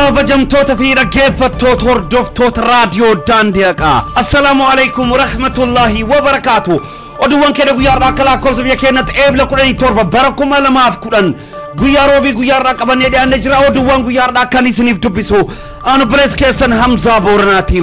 kabajamtoota fi dhaggeeffattoota hordoftoota raadiyoo Daandiyaa. Assalaamu alaykum wa rahmatullahi wa barakaatuh. Oduuwwan keenya guyyaarraa akka lakkoofsa biyya keenyatti eebla 17 bara 2010 guyyaa roobii guyyaarraa qabannee dhiyaannee jira. Oduuwwan guyyaarraa kan isiniif dubbisu anu birees keessan Hamzaa Booranaati.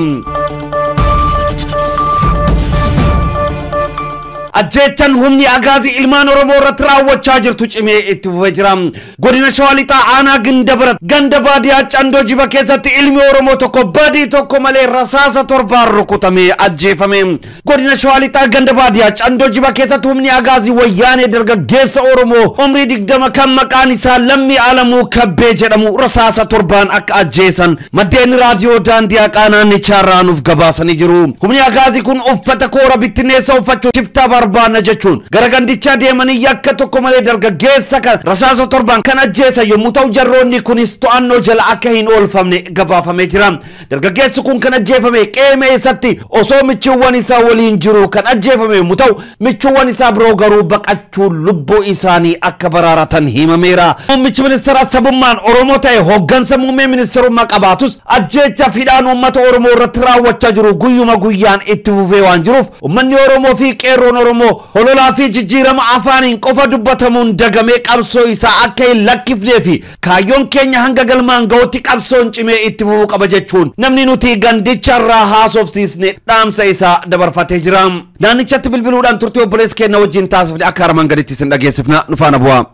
Ajjechan humni agaazi ilmaan Oromoo irratti raawwachaa jirtu cimee itti fufee jira. Godina Shawaa Lixaa aanaa Gindabarat ganda baadiyyaa Candoo Jiba keessatti ilmi Oromoo tokko badii tokko malee rasaasa torbaan rukutamee ajjeefame. Godina Shawaa Lixaa ganda baadiyyaa Candoo Jiba keessatti humni agaazi wayyaanee dargaggeessa Oromoo umrii 20 kan maqaan isaa Lammii Alamuu Kabbee jedhamu rasaasa torbaan akka ajjeesan maddeen raadiyoo Daandiyaa qaanaannichaa raanuuf gabaasanii jiru. Humni agaazi kun uffata koora bittinneessa uffachuun shiftaa barbaanna jechuun gara gandichaa deemanii yakka tokko malee dargaggeessa kan rasaasa torbaan kan ajjeesan yommuu ta'u jarroonni kunis to'annoo jala akka hin oolfamne gabaafamee jira. Dargaggeessi kun kan ajjeefame qeemee isatti osoo michuuwwan isaa waliin jiru kan ajjeefame yommuu ta'u michuuwwan isaa biroo garuu baqachuun lubbuu isaanii akka baraaratan himameera. Muummichi ministeera sabummaan Oromoo ta'e hoggansa muummee ministeerummaa qabaatus ajjeecha fidhaan uummata Oromoo irratti raawwachaa jiru guyyuma guyyaan itti fufee waan jiruuf uummanni Oromoo fi qeerroon Oromoo hololaa fi jijjiirama afaaniin qofa dubbatamuun dagamee qabsoo isaa akka hin lakkifnee fi kaayyoon keenya hanga galmaan ga'utti qabsoon cimee itti fufuu qaba jechuun namni nuti gandicharraa haasofsiisne dhaamsa isaa dabarfatee jira. Naannichatti bilbiluudhaan turtii obboleessa keenya wajjin taasifne akka armaan gaditti isin dhageessifna nu faana bu'aa.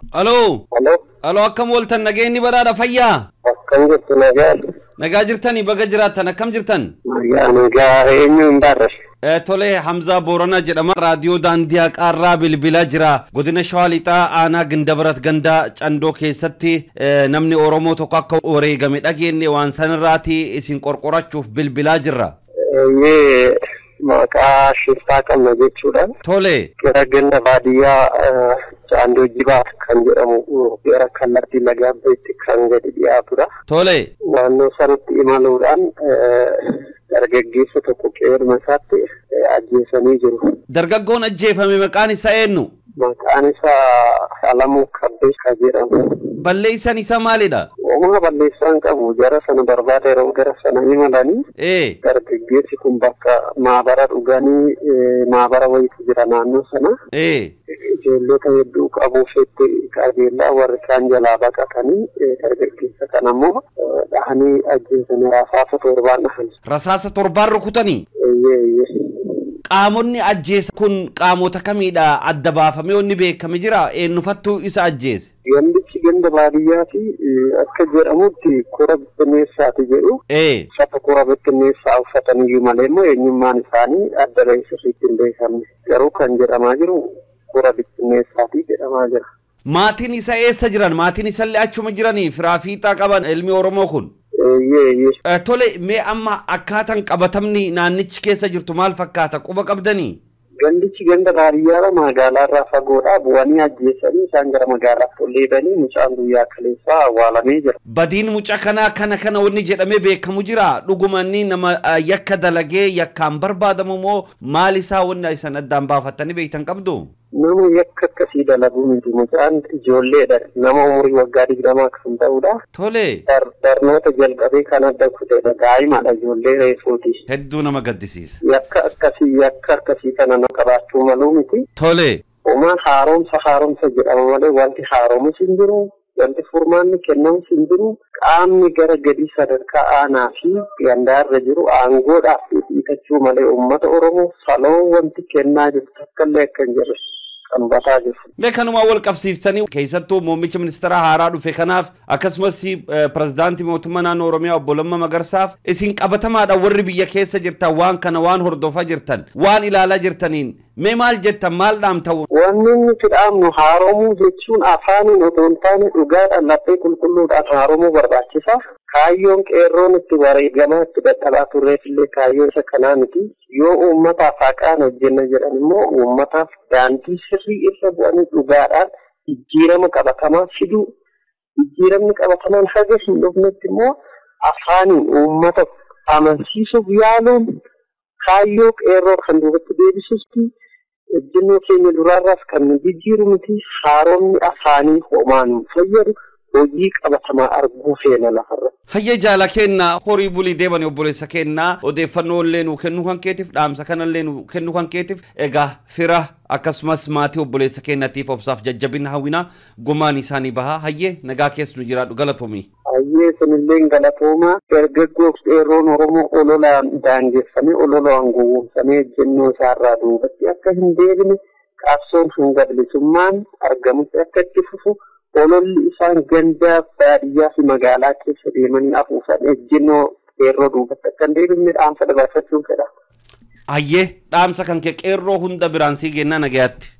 Aloo akkam ooltan nageenyi badhaadha fayyaa? Akkam jirtu nagaa? Nagaa jirtanii baga jiraattan akkam jirtan? Nagaa eenyuun barre? Tole Hamzaa Booranaa jedhama raadiyoo Daandiyaa qaarraa bilbilaa jira. Godina Shawaa Lixaa aanaa Gindabarat ganda Candoo keessatti namni Oromoo tokko akka wareegame dhageenye waan sanirraati isin qorqorachuuf bilbilaa jirra. Maqaa shiftaa qabna jechuudha. Tole. Gara ganda baadiyyaa Candoo Jibaa kan jedhamu gara kallattii laga Abbayyiitti kan gadi dhiyaatudha. Tole. Naannoo sanatti imaluudhaan dargaggeessa tokko qeerma isaatti ajjeesanii jiru. Dargaggoon ajjeefame maqaan isaa eenyu? Maqaan isaa Alamuu Kabbee kan jedhamu. Balleessan isaa maalidha? Uumaa balleessaan qabu jara sana barbaada yeroo gara sana imalanii dargaggeessi kun bakka maabara dhuganii maabara wayitu jira naannoo sana. Ijoollota hedduu qabuuf itti qabeellaa warri kaan jalaa baqatanii dargaggeessa kan ammoo dhahanii ajjeesanii rasaasa torbaan dhahan. Rasaasa torbaan rukutanii? Qaamonni ajjeesa kun qaamota kamiidha adda baafamee onni beekame jira eenyufattuu isa ajjeese? Gandichi ganda baadiyyaati akka jedhamutti kora bittinneessaati jedhu. Uffata kora bittinneessaa uffataniyyuu malee immoo eenyummaan isaanii adda bahisirriitti hin beekamne. Garuu kan jedhamaa jiru kora bittinneessaati jedhamaa jira. Maatiin isa eessa jiran? Maatiin isallee achuma jiranii firaa fiixaa qaban ilmi Oromoo kun? Tole mee amma akkaataan qabatamni naannichi keessa jirtu maal fakkaata quba qabdanii? Gandichi ganda baadiyyaadha magaalaarraa fagoodha bu'anii ajjeesanii isaan gara magaalaatti ol deebanii mucaan guyyaa kaleessaa awwaalamee jira. Badiin mucaa kana wanni jedhamee beekamu jira dhugumanni nama yakka dalagee yakkaan barbaadamu moo maal isaa wanni isan addaan baafattanii beektan qabdu? Nama yakka akkasii dalagu miti mucaan ijoolleedha nama umurii waggaa 20 kan ta'udha. Tole. Barnoota jalqabee kan adda kutedha daa'imadha ijoollee reefuuti. Hedduu nama gaddisiisa. Yakka akkasii kana nama qabaachuu maluu miti. Tole. Uumaan haaromsa jedhama malee wanti haaromus hin jiru. Wanti furmaanni kennamus hin jiru. Qaamni gara gadi sadarkaa aanaa fi gandaarra jiru aangoodhaaf dhiitachuu malee uummata Oromoo saloo wanti kennaa jiru takkallee akka hin jirre. Kanuma wal qabsiiftanii keessattuu muummicha ministeera haaraa dhufe kanaaf akkasumas pirezidaantii mootummaa naannoo Oromiyaa obbo Lammaa Magarsaaf isin qabatamaadha warri biyya keessa jirtan waan kana waan hordofaa jirtan waan ilaalaa jirtaniin mee maal jettan maal dhaamtu? Wanni nuti dhaamnu haaromuu jechuun afaaniin otoo hin taane dhugaadhaan laphee qulqulluudhaan haaromuu barbaachisa. Kaayyoon qeerroon itti wareegamaa itti dadhabaa turreefillee kaayyoo isa kanaa miti. Yoo uummataaf haqaan hojjenna jedhan immoo uummataaf daandii sirrii irra bu'anii dhugaadhaan jijjiirama qabatamaa fiduu. Jijjiiramni qabatamaan haga hin dhufnetti immoo afaaniin uummata amansiisuuf yaaluun kaayyoo qeerroo kan duubatti deebisuusti. Ejjennoo keenya duraarraas kan nu jijjiiru miti haaromni afaanii homaan fayyadu. hojii qabatamaa arguu feena lafarra. Hayya jaala kenna horii bulii deebanii obboleessa kenna odeeffannoo illee nu kennu kan keetiif dhaamsa kana illee nu kennu kan keetiif egaa fira akkasumas maatii obboleessa kennatiif obsaaf jajjabina hawwina gumaan isaanii baha hayyee nagaa keessa nu jiraadhu galatoomii. Hayyee sunillee galatooma dargaggoos dheeroon Oromoo ololaan daangeffamee ololaan gowwoomsamee jennoo isaarraa duubatti akka hin deebine qabsoon hanga bilisummaan argamutti akka itti fufu ololli isaan gandaa baadiyyaa fi magaalaa keessa deemanii afuufan ejjennoo qeerroo duubatti akka hin deebine dhaamsa dabarfachuun fedha. Hayyee dhaamsa kan kee qeerroo hunda biraan sii gennaa nagayaatti.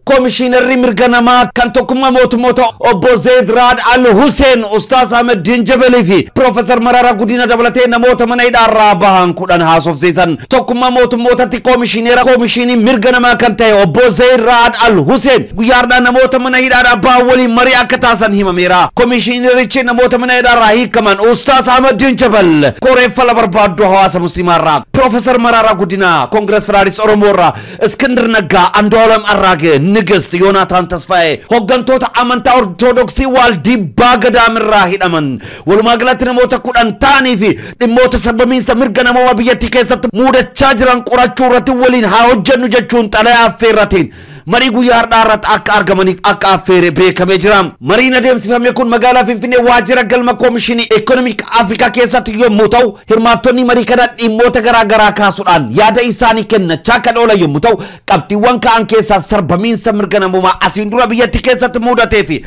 Komishiinarri mirga namaa kan tokkummaa mootummoota obbo Zeid Raad Al Hussein Ustaaz Ahmed Dinjabelii fi Profeesar Mararaa Guddina dabalatee namoota mana hidhaarraa bahan 10 haasofsiisan tokkummaa mootummootatti komishinii mirga namaa kan ta'e obbo Zeid Raad Al Hussein guyyaadhaan namoota mana hidhaadhaa bahan waliin marii akka taasisan himameera. Komishinerichi namoota mana hidhaarraa hiikaman Ustaaz Ahmed Dinjabel koreeffala barbaaddu hawaasa musliimaarraa Profeesar Mararaa Guddina Koongirees Federaalisti Oromoorraa Iskindar Naggaa Andu'aalam Arraage Nigist Yoonaataan Tasfaayee hoggantoota amantaa Ortodoksii Waaldibbaa Gadaamirraa hidhaman walumaa galatti namoota 10 ta'anii fi dhimmoota sabamiinsa mirga namoomaa biyyattii keessatti muudachaa jiran qorachuu irratti waliin haa hojjennu jechuun xalayaa affeerratiin marii guyyaa har'aarratti akka argamaniif akka affeere beekamee jira. Mariin adeemsifame kun magaalaa Finfinnee waajjira galma Koomishinii Ekonomik Afrikaa keessatti yommuu ta'u hirmaattonni marii kana dhimmoota garaagaraa kaasuudhaan yaada isaanii kennachaa kan oolan yommuu ta'u qabxiiwwan ka'an keessaa sarbamiinsa mirga namoomaa asiin dura biyyattii keessatti muudatee fi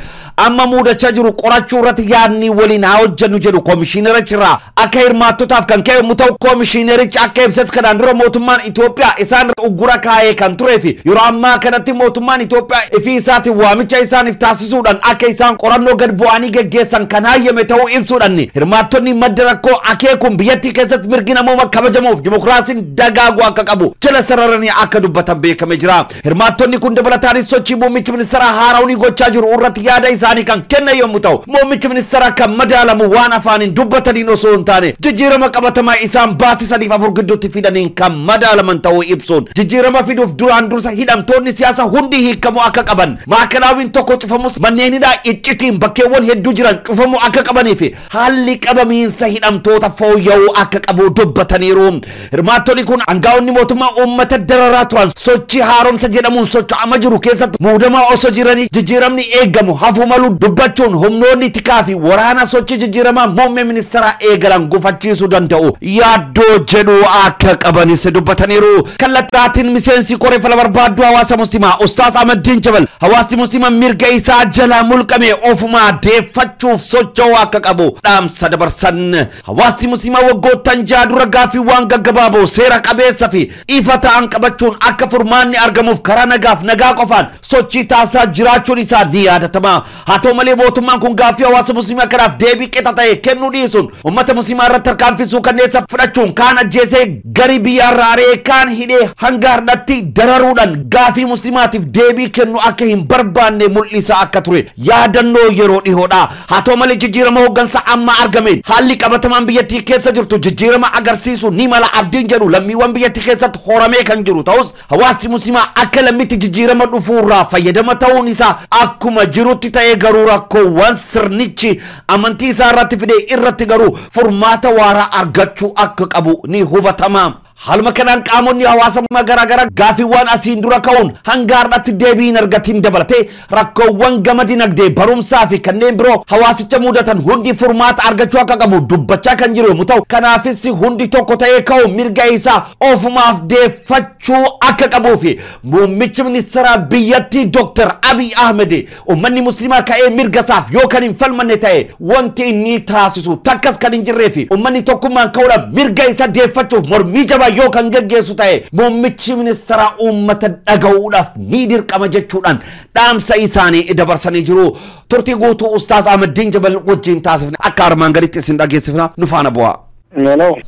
amma muudachaa jiru qorachuu irratti yaadni waliin haa hojjennu jedhu koomishinerichirraa akka hirmaattotaaf kan ka'e yommuu ta'u koomishinerichi akka ibses kanaan dura mootummaan Itoophiyaa isaan uggura kaa'ee kan turee fi yeroo ammaa kanatti mootummaan Itoophiyaa ifii isaatiin waamicha isaaniif taasisuudhaan akka isaan qorannoo gad bu'anii geggeessan kan hayyame ta'uu ibsuudhaan hirmaattonni madda rakkoo akeekuun biyyattii keessatti mirgi namoomaa kabajamuuf dimokiraasiin dagaagu akka qabu jala sararanii akka dubbatan beekamee jira. Hirmaattonni kun dabalataanis sochii muummichi ministeeraa Haaraawunii gochaa jiru irratti yaada isaanii kan kennan yommuu ta'u muummichi ministeeraa kan madaalamu waan afaaniin dubbataniin osoo hin taane jijjiirama qabatamaa isaan baatii 3-4 gidduutti fidaniin kan madaalaman ta'uu ibsuun jijjiirama fiduuf duraan dursa hidhamtoonni siyaasa hundi hiikamu akka qaban maakalaawin tokko cufamus manneen hidhaa iccitiin bakkeewwan hedduu jiran cufamu akka qabanii fi haalli qabamiinsa hidhamtoota fooyya'uu akka qabu dubbataniiru. Hirmaattonni kun aangaa'onni mootummaa uummata dararaa turan sochii haaromsa jedhamuun socho'amaa jiru keessatti muudamaa osoo jiranii jijjiiramni eegamu hafuu malu dubbachuun humnoonni tikaa fi waraana sochii jijjiiramaa muummee ministeeraa eegalan gufachiisuu danda'u yaaddoo jedhu akka qabanis dubbataniiru. Kallattiin miseensi koreeffala barbaaddu hawaasa muslimaa Ustaaz Ahmed Dinjabel hawaasni muslimaa mirga isaa jala mulqame ofumaa deeffachuuf socho'uu akka qabu dhaamsa dabarsan. Hawaasni muslimaa waggoottan ja'a dura gaaffiiwwan gaggabaaboo seera qabeessa fi ifa ta'an qabachuun akka furmaanni argamuuf karaa nagaaf nagaa qofaan sochii taasisaa jiraachuun isaa ni yaadatama. Haa ta'u malee mootummaan kun gaaffii hawaasa muslimaa kanaaf deebii qixa ta'e kennuu dhiisuun uummata muslimaa irratti tarkaanfii kanneessa fudhachuun kaan ajjeesee gari biyyaarraa ari'ee kaan hidhee hanga har'atti dararuudhaan gaaffii muslimaatiif deebii kennu akka hin barbaanne mul'isa akka ture yaadannoo yeroo dhihoodha. Haa ta'u malee jijjiirama hooggansa amma argameen haalli qabatamaan biyyattii keessa jirtu jijjiirama agarsiisu ni mala abdiin jedhu lammiiwwan biyyattii keessatti horamee kan jiru ta'us hawaasni muslimaa akka lammiitti jijjiirama dhufuurraa fayyadama ta'uun isaa akkuma jirutti ta'ee garuu rakkoowwan sirnichi amantii isaa irratti fide irratti garuu furmaata waaraa argachuu akka qabu ni hubatama. Halma kanaan qaamonni hawaasummaa garaagaraa gaaffiiwwan asiin dura ka'uun hanga har'atti deebii argatiin dabalatee rakkoowwan gama dinagdee barumsaa fi kanneen biroo hawaasicha mudatan hundi furmaata argachuu akka qabu dubbachaa kan jiru yommuu ta'u kanaafis hundi tokko ta'ee ka'uun mirga isaa ofumaaf deeffachuu akka qabuu fi muummichi ministeeraa biyyattii Dr. Abiy Ahmed uummanni muslimaa ka'ee mirga isaaf yoo kan hin falmanne ta'e wanti inni taasisu takkas kan hin jirree fi uummanni tokkummaan ka'uudhaan mirga isaa deeffachuuf mormii jabaa yoo kan geggeessu ta'e muummichi ministeeraa uummata dhaga'uudhaaf ni dirqama jechuudhaan dhaamsa isaanii dabarsanii jiru. Turtii guutuu Ustaaz Ahmed Dinjabel wajjin taasifne akka armaan gaditti isin dhageessifna nu faana bu'aa.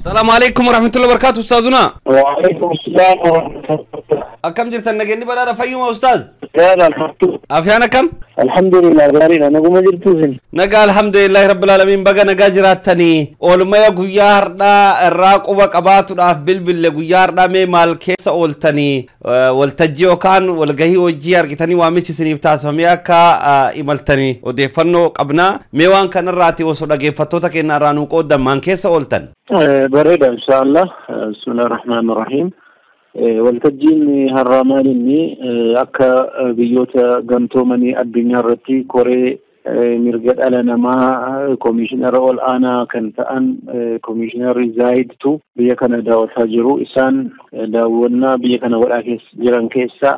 Salaamu alaykum warahmatullahi wabarakatuh Ustaazuna. Wa alaykum assalam wa rahmatullahi. Akkam jirtan nageenyi badhaadha fayyuma Ustaaz? Alhamdulillah. Afyaan akkam? alhamdulillah gaariidha naguma jirtuusin naga alhamdulillah rabbil alamin baga naga jiraatanii oolmaya guyyaa hardhaa irraa quba qabaatuudhaaf bilbille guyyaa hardhaa mee maal keessa ooltanii waltajjii yookaan walgahii hojii argitanii waamichi isiniif taasifamee akka imaltanii odeeffannoo qabnaa mee waan kanarraati osoo dhageeffattoota keenya irraa nuu qooddan maal keessa ooltan bareeda inshallah bismillahir rahmanir rahim waltajjiin harramaanni akka biyyoota gamtoomanii addunyaa irratti koree mirga dhala namaa komishinar ol aanaa kan ta'an komishinar Zaidtu biyya kana daawwataa jiru isaan daawwannaa biyya kana godhaa jiran keessaa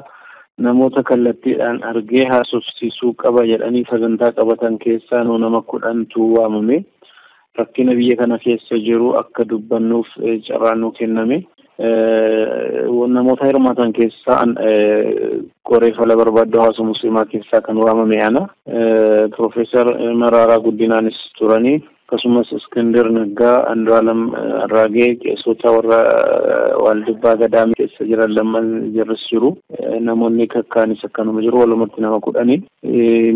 namoota kallattiidhaan argee haasofsiisuu qaba jedhanii sagantaa qabatan keessaa nama 10tu waamame rakkina biyya kana keessa jiru akka dubbannuuf carraanuu kenname namoota hirmaatan keessaa koree fala barbaaddu hawaasa musliimaa keessaa kan waamame ana Profeesar Mararaa Guddinaanis turanii akkasumas Iskandar Naggaa Andu'aalam Arraagee qeessota warra Waldibbaa Gadaamii keessa jiran lamman jirris jiru namoonni kakkaanis akkanuma jiru walumatti nama 10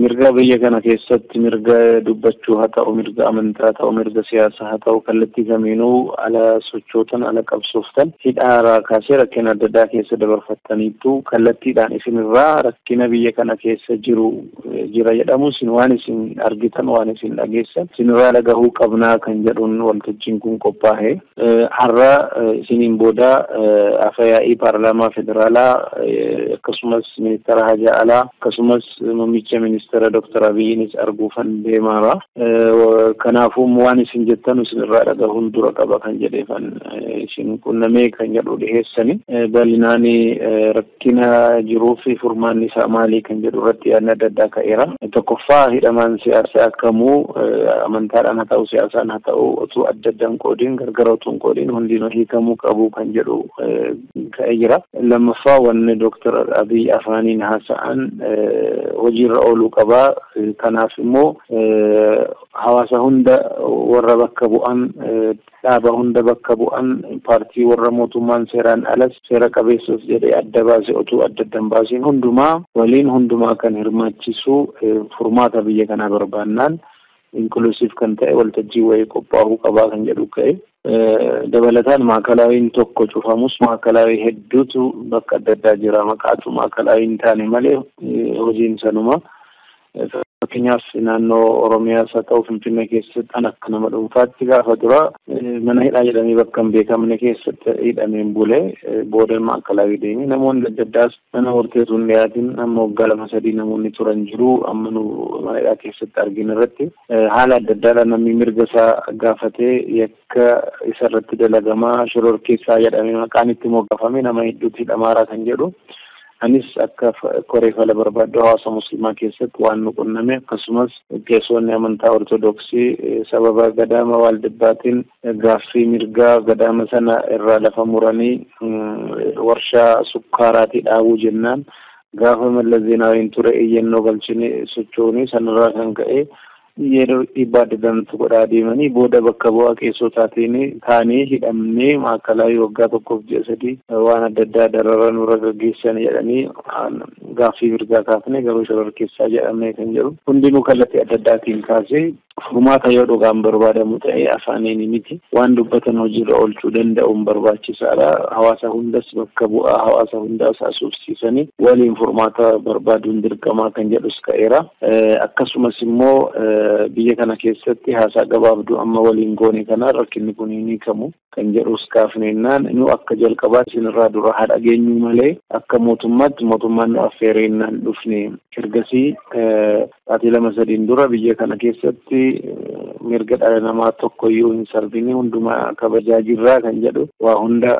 mirga biyya kana keessatti mirga dubbachuu haa ta'u mirga amantaa ta'u mirga siyaasaa haa ta'u kallattii kamiinuu ala sochootan ala qabsooftan hidhaaraa kaasee rakkina adda addaa keessa dabarfattaniitu kallattiidhaan isinirraa rakkina biyya kana keessa jira jedhamu isin waan isin argitan waan isin dhageessan isinirraa dhagahuu qabnaa kan jedhuun waltajjiin kun qophaa'e har'a isiniin booda afyaa'ii paarlaamaa federaalaa akkasumas ministeera hajaa alaa akkasumas muummicha ministeera Dr. Abiyyiinis arguufan deemaara kanaafuu waan isin jettan isinirraa dhagahuun dura qaba kan jedheefan isin qunnamee kan jedhu dhiheessani bal'inaan rakkina jiruu fi furmaanni isaa maalii kan jedhu irratti yaadni adda addaa ka'eera tokkoffaa hidhamaan siyaasaa akkamuu amantaadhaan haa ta'u siyaasaan haa ta'u utuu adda addaan qoodiin gargar utuu hin qoodiin hundinuu hiikamuu qabu kan jedhu ka'ee jira lammaffaa wanni Dr. Abiy afaaniin haasa'an hojiirra ooluu qabaa kanaaf immoo hawaasa hunda warra bakka bu'an dhaaba hunda bakka bu'an paartii warra mootummaan seeraan alas seera qabeessas jedhee adda baase utuu adda addaan baasiin hundumaa kan hirmaachisu furmaata biyya kanaa barbaannaan inklusiv kan ta'e waltajjii wayii qophaa'uu qabaa kan jedhu ka'e dabalataan maakalaawiin tokko cufamus maakalaawii hedduutu bakka adda addaa jira maqaatu maakalaawiin taane malee hojiin sanuma fakkeenyaaf naannoo Oromiyaas haa ta'u Finfinnee keessatti akka nama dhuunfaatti gaafa dura mana hidhaa jedhamee bakka hin beekamne keessatti hidhameen bulee booda maakalaawii deemee namoonni adda addaas mana murteetu hin dhiyaatin amma waggaa 2-3 namoonni turan jiru amma nu mana hidhaa keessatti arginu irratti haala adda addaadhaan namni mirga isaa gaafatee yakka isarratti dalagamaa shororkeessaa jedhamee maqaan itti moggaafame nama hedduutti hidhamaaraa kan jedhu anis akka koree fala barbaaddu hawaasa musliimaa keessatti waan nu qunname akkasumas qeessonni amantaa ortodoksii sababa gadaama Waldibbaatiin gaaffii mirgaa gadaama sana irraa lafa muranii warshaa sukkaaraatii dhaabuu jennaan gaafa Mallas Zeenaawiin ture iyyannoo galchine sochoonii sanarraa kan ka'e yeroo ibaadatan godhaa deemanii booda bakka bu'aa qeessotaatiin taanee hidhamnee maakalaawi waggaa 1-3 waan adda addaa darara nurra gaggeessan jedhanii gaaffii mirgaa kaafne garuu shororkeessaa jedhamee kan jedhu hundinuu kallattii adda addaatiin kaasee furmaata yoo dhugaan barbaadamu ta'ee afaaniin miti waan dubbatan hojiirra oolchuu danda'uun barbaachisaadha hawaasa hundas bakka bu'aa hawaasa hundaas haasofsiisanii waliin furmaata barbaaduun dirqamaa kan jedhus ka'eera akkasumas immoo biyya kana keessatti haasaa gabaabduu amma waliin goone kana rakkinni kun ni kamu kan jedhus kaafneennaan nu akka jalqabaa isinirraa dura haa dhageenyu malee akka mootummaan nu affeereennaan dhufne ergasii ati 2-3 dura biyya kana keessatti mirga dhala namaa tokkoyyuu hin sarbine hundumaa kabajaa jirraa kan jedhu waa hunda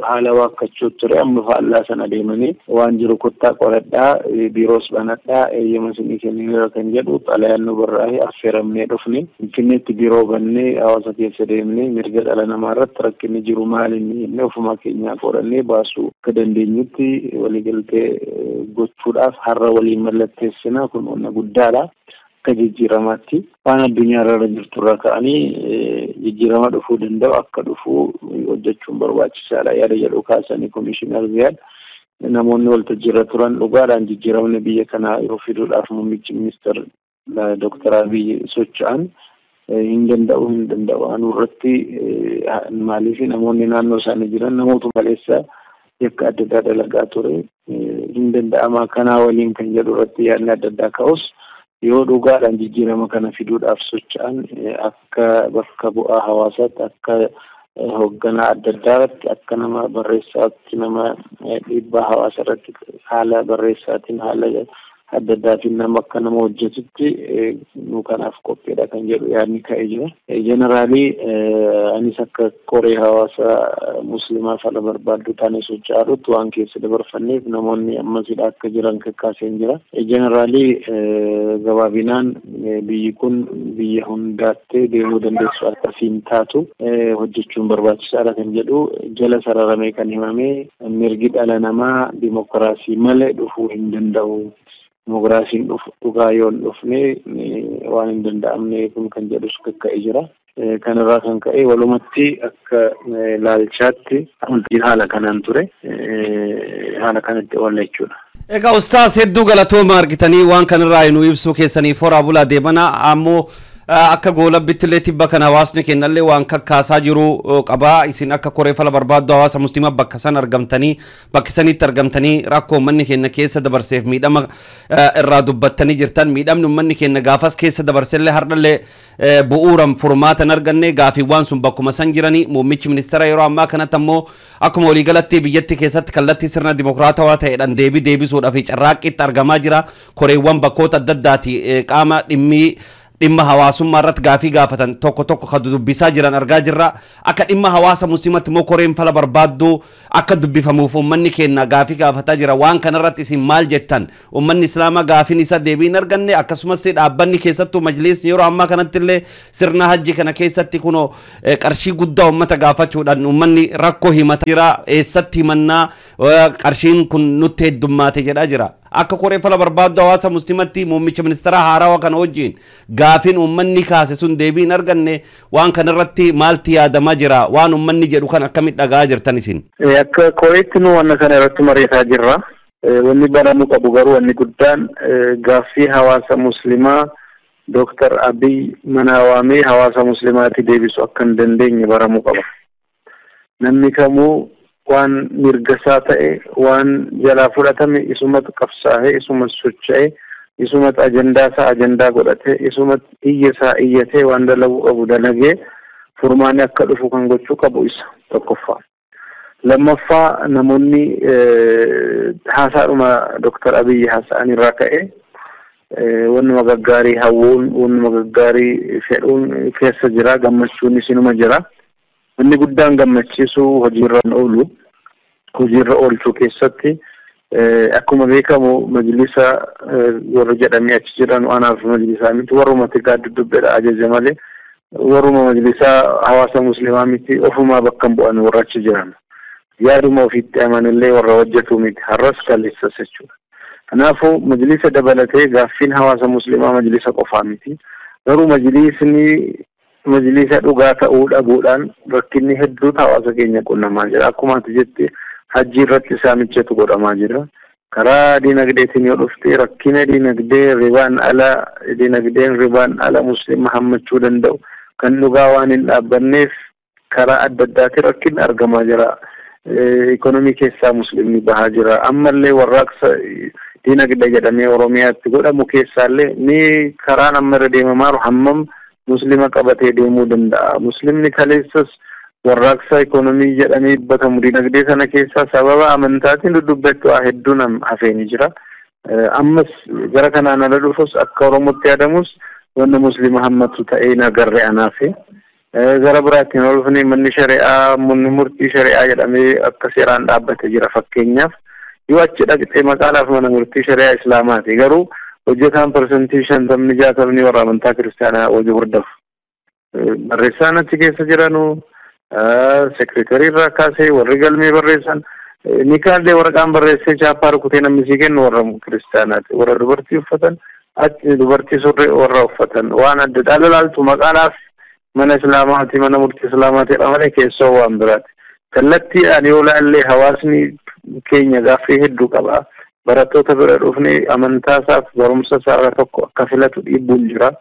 haala waakkachuu ture amma faallaa sana deemanii waan jiru kottaa qoradhaa biiroos banadhaa eeyyama isinii kennineera kan jedhu xalayaan nu barraa'ee affeeramnee dhufne Finfinneetti biiroo bannee hawaasa keessa deemnee mirga dhala namaa irratti rakkinni jiru maalinni inni ofuma keenyaa qorannee baasuu akka dandeenyutti waliigaltee gochuudhaaf har'a waliin mallatteessina kun onna guddaadha akka jijjiiramaatti waan addunyaa irra jirturraa ka'anii jijjiirama dhufuu danda'u akka dhufuu hojjechuun barbaachisaadha yaada jedhu kaasanii komishinar Ziyaad namoonni waltajjiirra turan dhugaadhaan jijjiiramni biyya kanaa yoo fiduudhaaf muummichi ministeera Dr. Abiy socho'an hin danda'u anurratti maaliif namoonni naannoo isaanii jiran namoota maleessa yakka adda addaa dalagaa ture hin danda'ama kanaa waliin kan jedhu irratti yaadni adda addaa ka'us yoo dhugaadhaan jijjiirama kana fiduudhaaf socho'an akka bakka bu'aa hawaasaatti akka hoogganaa adda addaatti akka nama barreessaatti nama dhiibbaa hawaasa irratti haala barreessaatiin haala adda addaatiin nama akka nama hojjetutti nu kanaaf qophiidha kan jedhu yaadni ka'ee jira. Jeneraalii anis akka koree hawaasa musliimaa fala barbaaddu taanee socho'aadhutti waan keessa dabarfanneef namoonni ammasidha akka jiran kakkaaseen jira. Jeneraalii gabaabinaan biyyi kun biyya hundaattee deemuu dandeessu akkasiin taatu hojjechuun barbaachisaadha kan jedhu jala sararamee kan himame mirgi dhala namaa dimokiraasii malee dhufuu hin danda'u. Dimokiraasiin dhugaa yoo hin dhufne waan hin danda'amne kun kan jedhus kakka'ee jira. Kanarraa kan ka'e walumatti akka laalchaatti haala kanaan ture haala kanatti oolla jechuudha. Egaa ustaas hedduu galatooma argitanii waan kanarraa nu ibsuu keessaniif horaa bulaa deebana ammoo akka goolabbitti illee tibba kana hawaasni kennallee waan kakkaasaa jiru qabaa isin akka koree fala barbaaddu hawaasa musliimaa bakka san argamtanii bakki sanitti argamtanii rakkoo uummanni keenya keessa dabarseef miidhama irraa dubbattanii jirtan miidhamni uummanni keenya gaafas keessa dabarsellee hardhallee bu'uuran furmaatan arganne gaafiiwwan sun bakkuma san jiranii muummichi ministeera yeroo ammaa kanatti ammoo akkuma waliigalatti biyyatti keessatti kallattii sirna dimokiraatawaa ta'edhaan deebisuudhaaf carraaqqiitti argamaa jira koreewwan bakkoota adda addaati qaama dhimma hawaasummaa irratti gaafii gaafatan tokko kan dubbisaa jiran argaa jirra akka dhimma hawaasa musliimatti immoo koreen fala barbaaddu akka dubbifamuuf uummanni keenya gaafii gaafataa jira waan kanarratti isin maal jettan uummanni islaamaa gaafiin isa deebiin arganne akkasumas dhaabbanni keessattuu majlisni yeroo ammaa kanatti illee sirna hajji kana keessatti kunoo qarshii guddaa uummata gaafachuudhaan uummanni rakkoo himata jira eessatti himannaa qarshiin kun nutti heddummaate jedhaa jira. Akka koree fala barbaaddu hawaasa musliimatti muummicha ministeera haarawaa kana wajjin gaafiin uummanni kaase sun deebiin arganne waan kanarratti maalti yaadamaa jira waan uummanni jedhu kan akkamitti dhagaa jirtan isin. Akka koreetti nu wanna kana irratti mari'ataa jirra. Wanni baramuu qabu garuu wanni guddaan gaaffii hawaasa musliimaa Dr. Abiy mana waamee hawaasa musliimaatti deebisuu akka hin dandeenye baramuu qaba. Namni kamuu waan mirgasaa ta'e waan jalaa fudhatame isumatu qabsaa'ee isumatu socho'ee isumatu ajandaa godhatee isumatu iyyasaa iyyatee waan dalaguu qabu dalagee furmaanni akka dhufu kan gochuu qabu isa tokkoffaa. Lammaffaa namoonni haasaadhuma Dr. Abiy haasa'an irraa ka'e wannuma gaggaarii hawwuun wannuma gaggaarii fedhuun keessa jira gammachuun isinuma jira. Wanni guddaan gammachiisu hojiirra oolu hojiirra oolchuu keessatti akkuma beekamu majlisa warra jedhamee achi jiran anaaf majlisaa miti warruma tigaa dudubbeedha ajaja malee warruma majlisaa hawaasa musliimaa miti ofumaa bakka bu'an warra achi jiran yaaduma ofiitti amanillee warra hojjetu miti har'as kaleessas jechuudha. Kanaafuu majlisa dabalatee gaaffiin hawaasa musliimaa majlisa qofaa miti garuu majlisa dhugaa ta'uu dhabuudhaan rakkinni hedduu hawaasa keenya qunnamaa jira. Akkuma ati jette hajji irratti saamichatu godhamaa jira. Karaa dinagdeetiin yoo dhufte rakkina dinagdeen ribaan ala musliima hammachuu danda'u kan dhugaa waan hin dhaabbanneef karaa adda addaatiin rakkinni argamaa jira. Ikonomii keessaa musliimni bahaa jira. Ammallee warraaqsa dinagdee jedhamee Oromiyaatti godhamu keessaallee ni karaan amma irra deemamaa jiru hammam muslima qabatee deemuu danda'a. Muslimni kaleessas warraaqsa ikonomii jedhamee dubbatamu dinagdee sana keessaa sababa amantaatiin dubbachuu hedduun hafeenii jira. Ammas gara kanaan ala dhufus akka Oromootti yaadamus wanna muslima hammatu ta'ee nagarree anaafe. Gara biraattiin ol dhufnee manni shari'aa murtii shari'aa jedhamee akka seeraan dhaabbate jira fakkeenyaaf. Yoo achi dhaqxee maqaadhaaf mana murtii shari'aa Islaamaati garuu hojjetaan persentii 50-60 warra amantaa kiristaanaa hojii hordofu. Barreessaan achi keessa jiranu sekreetarii irraa kaasee warri galmee barreessan ni kaallee waraqaan barreessee chaappaa rukutee namni sii kennu warra kiristaanaati. Warra dubartii uffatan achi dubartii surree warra uffatan waan adda dhala laaltu maqaadhaaf mana Islaamaati mana murtii Islaamaati malee keessoo waan biraati. Kallattiidhaan yoo laallee hawaasni keenya gaaffii hedduu qaba. Barattoota bira dhufnee amantaa isaaf barumsa isaa tokko akka filatu dhiibbuun jira.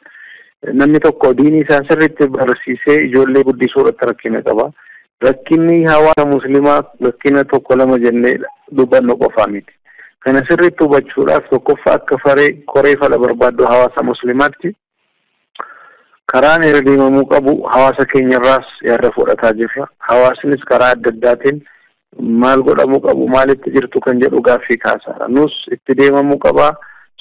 Namni tokko diinii isaa sirriitti barsiisee ijoollee guddisuu irratti rakkina qaba. Rakkinni hawaasa muslimaa rakkina tokko lama jennee dubbannu qofaa miti. Kana sirriitti hubachuudhaaf tokkoffaa akka koree fala barbaaddu hawaasa muslimaatti karaan irra deemamuu qabu hawaasa keenyarraas yaada fudhataa jirra. Hawaasnis karaa adda addaatiin maal godhamuu qabu maalitti jirtu kan jedhu gaaffii kaasaadha. Nus itti deemamuu qaba.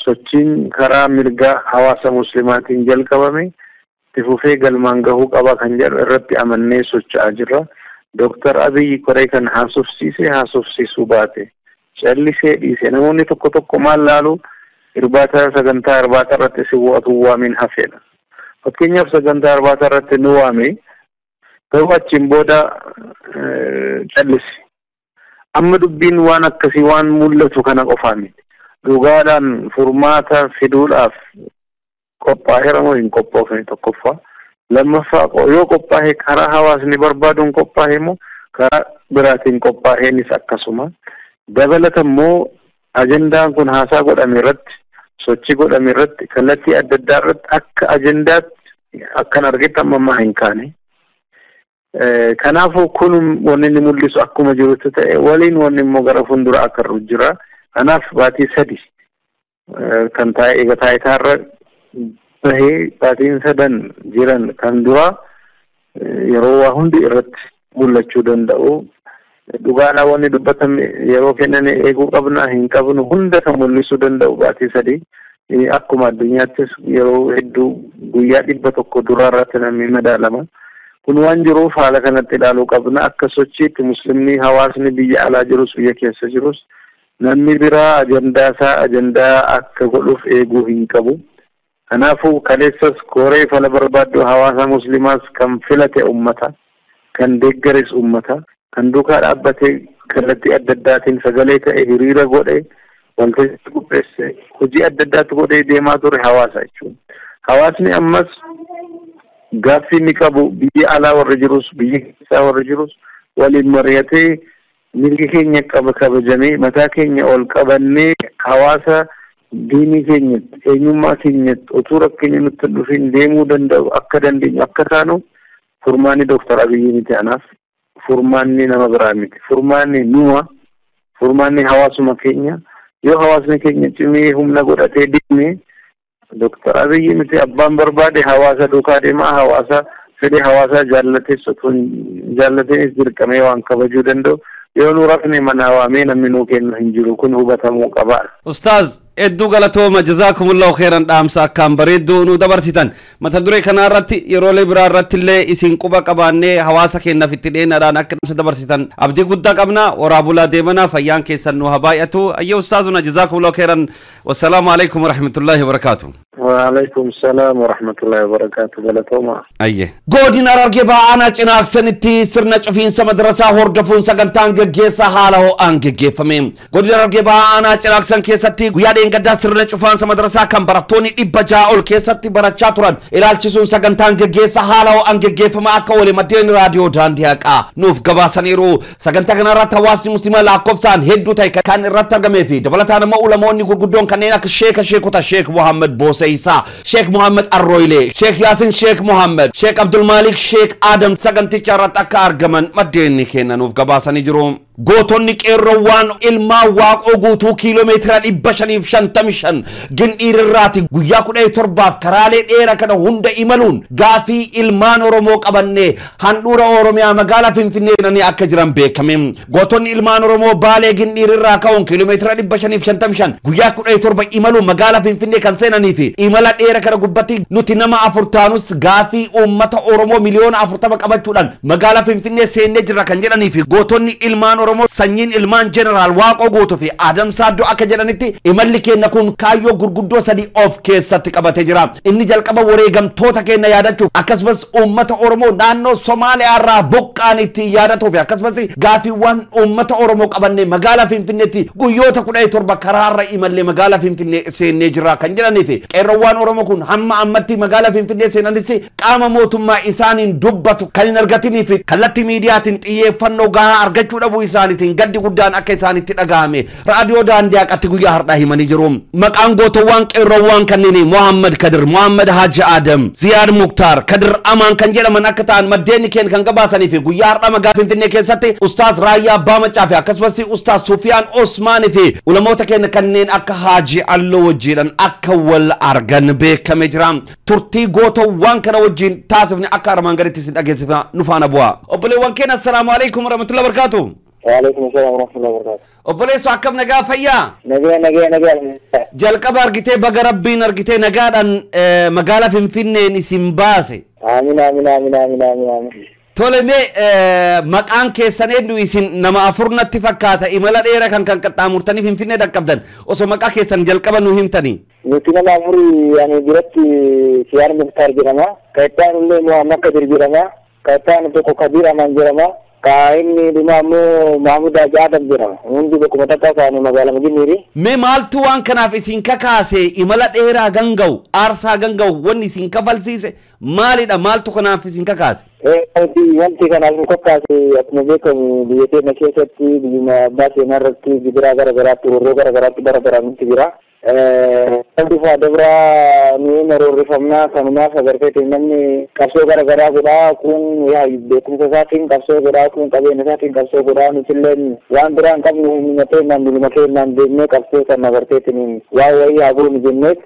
Sochiin karaa mirgaa hawaasa muslimaatiin jalqabame itti fufee galmaan gahuu qaba kan jedhu irratti amannee socho'aa jirra. Dr. Abiy koree kan haasofsiisuu baate callisee dhiise. Namoonni tokko maal laalu sagantaa irbaata irratti si bu'atu waamin hafeedha. Fakkeenyaaf sagantaa irbaata irratti nu waame garuu achiin booda callisi. Amma dubbiin waan akkasii waan mul'atu kana qofaa miti. Dhugaadhaan furmaata fiduudhaaf qophaa'eera moo hin qophoofne tokkoffaa. Lammaffaa yoo qophaa'e karaa hawaasni barbaaduun qophaa'e moo karaa biraatiin qophaa'eenis akkasuma. Dabalata immoo ajandaan kun haasaa godhame irratti sochii godhame irratti kallattii adda addaa irratti akka ajandaatti akkan argetti ammaa hin kaane. Kanaafuu kun wanni inni mul'isu akkuma jirutti ta'e waliin wanni immoo gara fuuldura akka jira. Kanaaf baatii 3 kan taa'e eega taayitaarra bahee baatiin 3 jiran kan dura yeroo waa hundi irratti mul'achuu danda'u. Dhugaadhaa wanni dubbatame yeroo kennan eeguu qabna hin qabnu hunda kan mul'isuu danda'u baatii 3 akkuma addunyaattis yeroo hedduu guyyaa 100 dura irratti namni madaalama. Kun waan jiruuf haala kanatti ilaaluu qabna. Akka sochiitti muslimni hawaasni biyya alaa jirus biyya keessa jirus namni biraa ajandaa akka godhuuf eeguu hin qabu. Kanaafuu kaleessas koree fala barbaaddu hawaasa muslimaas kan filate ummata, kan deeggares ummata, kan duukaa dhaabbatee kallattii adda addaatiin sagalee ta'e hiriira godhe waltajjii qopheesse hojii adda addaatti godhee deemaa ture hawaasa jechuudha. Hawaasni ammas gaaffii ni qabu. Biyya alaa warra jirus biyya keessaa warra jirus waliin mari'atee mirgi keenya kabajamee mataa keenya ol qabannee hawaasa diinii keenyatti eenyummaa keenyatti utuu rakkinni nutti dhufin deemuu danda'u akka dandeenyu akka taanu furmaanni Dr. Abiy miti anaaf furmaanni nama biraa miti. Furmaanni nuwa furmaanni hawaasuma keenya yoo hawaasni keenya cimee humna godhatee deemee Dr. Abiy miti abbaan barbaade hawaasa duukaa deemaa hawaasa fedhe hawaasa jaallatees dirqamee waan kabajuu danda'u yoo nu rafne mana waamee namni nuu kennu hin jiru kun hubatamuu qaba. Ustaaz edduu galatooma jazakumullahu khairan dhaamsa akkaan bareedduu nu dabarsitan mata duree kana irratti yeroolee biraa irratti illee isin quba qabaannee hawaasa keenyaaf itti dheenadhaan akka dhaamsa dabarsitan abdii guddaa qabna. waraabulaa deemanaa fayyaan keessan nu habaayatu. ayya ustaazuna jazakumullahu khairan. wassalaamu alaikum warahmatullahi wabarakatuh. وعليكم السلام ورحمة الله وبركاته. بلاتوما أيه قودين أرجع أنا جناك سنتي سرنا شوفين سمدرسة هوردفون سكنتان جيسا حاله أنجي فمين قودين أرجع أنا جناك سن كيستي قيادين قد سرنا شوفان سمدرسة كم براتوني إبجاء الكيستي براتشاتوران إلى الشيسون سكنتان جيسا حاله أنجي فما أكولي مدين راديو جاندياك نوف قباسانيرو سكنتان رتا واسي مسلمة لاقوفسان هدو تاي كان رتا قميفي دفلتان ما أولموني قدون كانينك الشيخ محمد بوسي Sheikh Muhammad Arroyle, Sheikh Yasin Sheikh Muhammad, Sheikh Abdul Malik Sheikh Adam saganti charat akka argaman maddeeni kennan uf gabaasanii jiru. Gootonni qeerroowwan ilmaa waaqoo guutuu kiiloomeetira 555 gindhiirraati guyyaa 17 karaalee dheeraa kana hunda imaluun gaafii ilmaan Oromoo qabannee handhuura Oromiyaa magaalaa Finfinnee akka jiran beekame. Gootonni ilmaan Oromoo Baalee gindhiirraa ka'uun kiiloomeetira 555 guyyaa 17 imaluun magaalaa Finfinnee kan seenanii fi imala dheeraa kana gubbatti nuti nama 40 gaafii uummata Oromoo miliyoona 40 qabachuudhaan magaalaa Finfinnee seennee jira kan jedhanii fi gootonni ilmaan Oromoo sanyiin ilmaan General Waaqoo guutuu fi Adam Saddoo akka jedhanitti imalli keenya kun kaayyoo gurguddoo 3 of keessatti qabatee jira. Inni jalqaba wareegamtoota keenya yaadachuuf akkasumas uummata Oromoo naannoo Somaaliyaa irraa buqqaan itti yaadatuuf akkasumas gaafiiwwan uummata Oromoo qabannee magaalaa Finfinneetti guyyoota 17 karaarra imallee magaalaa Finfinnee seennee jira kan jedhanii fi qeerroowwan Oromoo kun hamma ammatti magaalaa Finfinnee seenanis qaama mootummaa isaaniin dubbatu kan hin argatinii fi kallattii miidiyaatiin xiyyeeffannoo gahaa argachuu dhabuu isaaniitiin gaddi guddaan akka isaanitti dhagahame raadiyoo daandii haqatti guyyaa har'aa himanii jiru. Maqaan gootowwan qeerroowwan kanneen Muhammad Kadir, Muhammad Haji Adam, Ziyaad Muktaar, Kadir Amaan kan jedhaman akka ta'an maddeen keenya kan gabaasanii fi guyyaa har'aa magaalaa Finfinnee keessatti Ustaaz Raayyaa Abbaa Macaa fi akkasumas Ustaaz Sufiyaan Osmaanii fi ulamoota keenya kanneen akka Haji Alloo wajjiidhaan akka wal argan beekamee jira. Turtii gootowwan kana wajjiin taasifne akka armaan gaditti isin dhageessifna nu faana bu'aa. Obboleewwan keenya assalaamu alaykum warahmatullahi wabarakatuh. Waalaikum salaam warahmatullahi wabarakatuh. Obboleessu akkam nagaa fayyaa? Nagaa. Jalqaba argitee baga rabbiin argitee nagaadhaan magaalaa Finfinneen isin baase. Amiin. Tole mee maqaan keessan eenyu isin nama afurnatti fakkaata imala dheeraa kan qaxxaamurtanii Finfinnee dhaqqabdan osoo maqaa keessan jalqaba nu himtanii. Nuti nama afurii ani biratti Ziyaad Muktaar jedhama. Kayittaan illee Muhammad Kadir jedhama. Kayittaan tokko Kadir Amaan jedhama. Inni dhuma ammoo Mahmud Haji Adam jedhama. Hundi bakkuma takka isaanii magaalaa Madiiniiri. Mee maaltu waan kanaaf isin kakaase imala dheeraa ganga'u aarsaa ganga'u wanni isin kafalsiise maalidha maaltu kanaaf isin kakaase? Wanti kanaaf nu kakaase akkuma beekamu biyya keenya keessatti biyyuma abbaa seenaa irratti gibiraa garagaraatti roorroo garagaraatti bara baraan nutti jira. Dhufa dabra nuyi roorrifamnaa kanumaaf agartee namni qabsoo garagaraa godhaa kun beekumsa isaatiin qabsoo godhaa kun qabeenya isaatiin qabsoo godhaa nutillee waan biraan qabnu himatee naan biluma keenyaan deemnee qabsoo san agarteetiin waa wayii haa goonu jenneet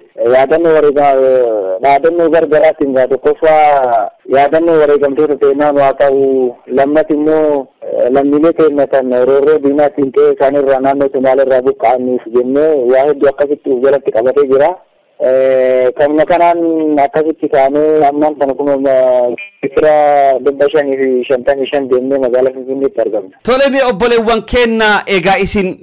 yaadannoo gargaraatiin gaa tokkoffaa yaadannoo wareegamtoota seenaa waa ta'u lammata immoo lammiilee keenya kan roorroo diinaatiin ta'e isaanirraa naannoo Somaaliirraa buqqa'aniif jennee waa hedduu akkasitti jalatti qabatee jira. Kanuma kanaan akkasitti kaanee ammaan kana kun fira 555 deemnee magaalaa Finfinneetti argamna. Tole mee obboleewwan keenya egaa isin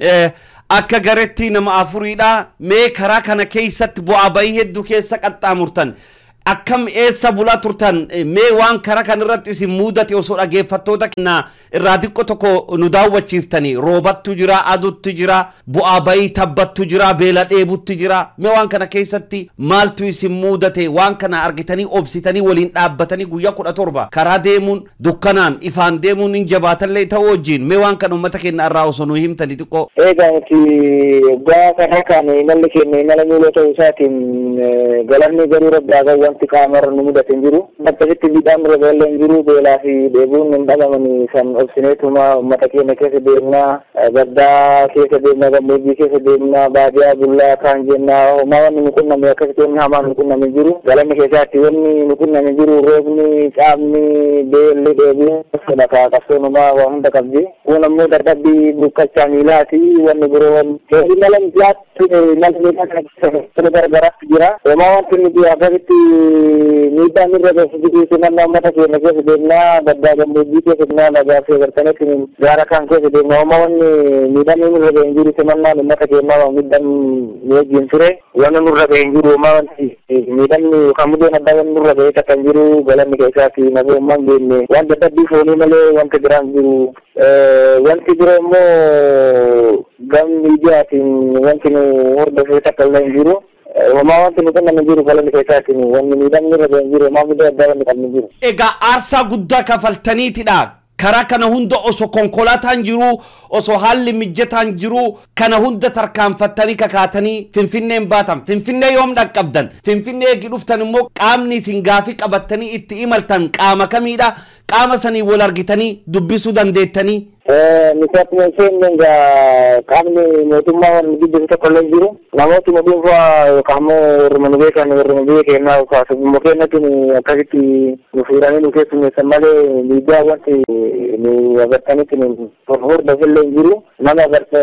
akka garetti nama afuriidha mee karaa kana keessatti bu'aa bahii hedduu keessa qaxxaamurtan. Akkam eessa bulaa turtan mee waan karaa kan irratti isin mudate osoo dhageeffattoota keenya irraa xiqqoo tokko nu daawwachiiftanii roobattu jira aduutti jira bu'aa bahii tabbattu jira beela dheebuttu jira mee waan kana keessatti maaltu isin mudate waan kana argitanii obsitanii waliin dhaabbatanii guyyaa 17 karaa deemuun dukkanaan ifaan deemuun hin jabaatallee ta'uu wajjin mee waan kana uummata keenya irraa osoo nu himtanii xiqqoo. Egaa nuti gaafa kana imalli keenya imala miiloo ta'uu isaatiin galanni garuu rabbii wanti qaamar nu mudate hin jiru. Akkasitti bidhaan ragallee hin jiru beelaa fi dheebuun hin dhalamani kan obsineetuma uummata keenya keessa deemnaa gaddaa keessa deemnaa gammoojjii keessa deemnaa baadiyaa bullaa kaan jennaa homaa wanni nu qunname akkasitti wanni hamaan nu qunname hin jiru. Galanni keessaatti wanni nu qunname hin jiru roobni caamni beelli dheebuun sadaqaa qabsoonumaa waa hunda qabdi. Kun ammoo dadhabbii buqqachaa miilaati wanni biroon imala miilaatti imala miilaa kana gargaraatti jira. Homaa wanti nuti akkasitti miidhaan irra beeksisiisu nama uummata keenya keessa deemnaa gaddaa gammoojjii keessa deemnaa nagaa fi agartanitti gaara kan keessa deemnaa homaa wanni miidhaan nurra ba'e hin jiru simannaan uummata keenyaa miidhaan nu wajjin ture wanni nurra ba'e hin jiru homaa wanti miidhaan kan mudeen addaa wanni nurra ba'e takka hin jiru galanni keessaati nagummaan beenne waan dadhabbii foonii malee wanta biraan jiru. Wanti biroo immoo gam miidiyaatiin wanti nu hordofee takka illee hin jiru. Homaa wanti nuti nama jiru galanni keessaatiin wanni miidhamni irra ba'e hin jiru homaa miidhaa addaa wanni qabni jiru. Egaa aarsaa guddaa kafaltaniitidha. Karaa kana hunda osoo konkolaataan jiru osoo haalli mijataan jiru kana hunda tarkaanfattanii kakaatanii Finfinneen baatan. Finfinnee yoom dhaqqabdan? Finfinnee eegi dhuftan immoo qaamni isin gaafii qabattanii itti imaltan qaama kamiidha? Qaama sanii wal argitanii dubbisuu dandeettanii? Nuti akkuma isheen qaamni mootummaa waan gidduu tokko illee jiru namootuma dhuunfaa yookaan immoo warra nu beekan warra biyya keenyaa kaasummaa keenyatti akkasitti nu fuudhanii nu keessummeessan malee miidiyaa wanti nu agartanitti nu hordofillee hin jiru nama agarte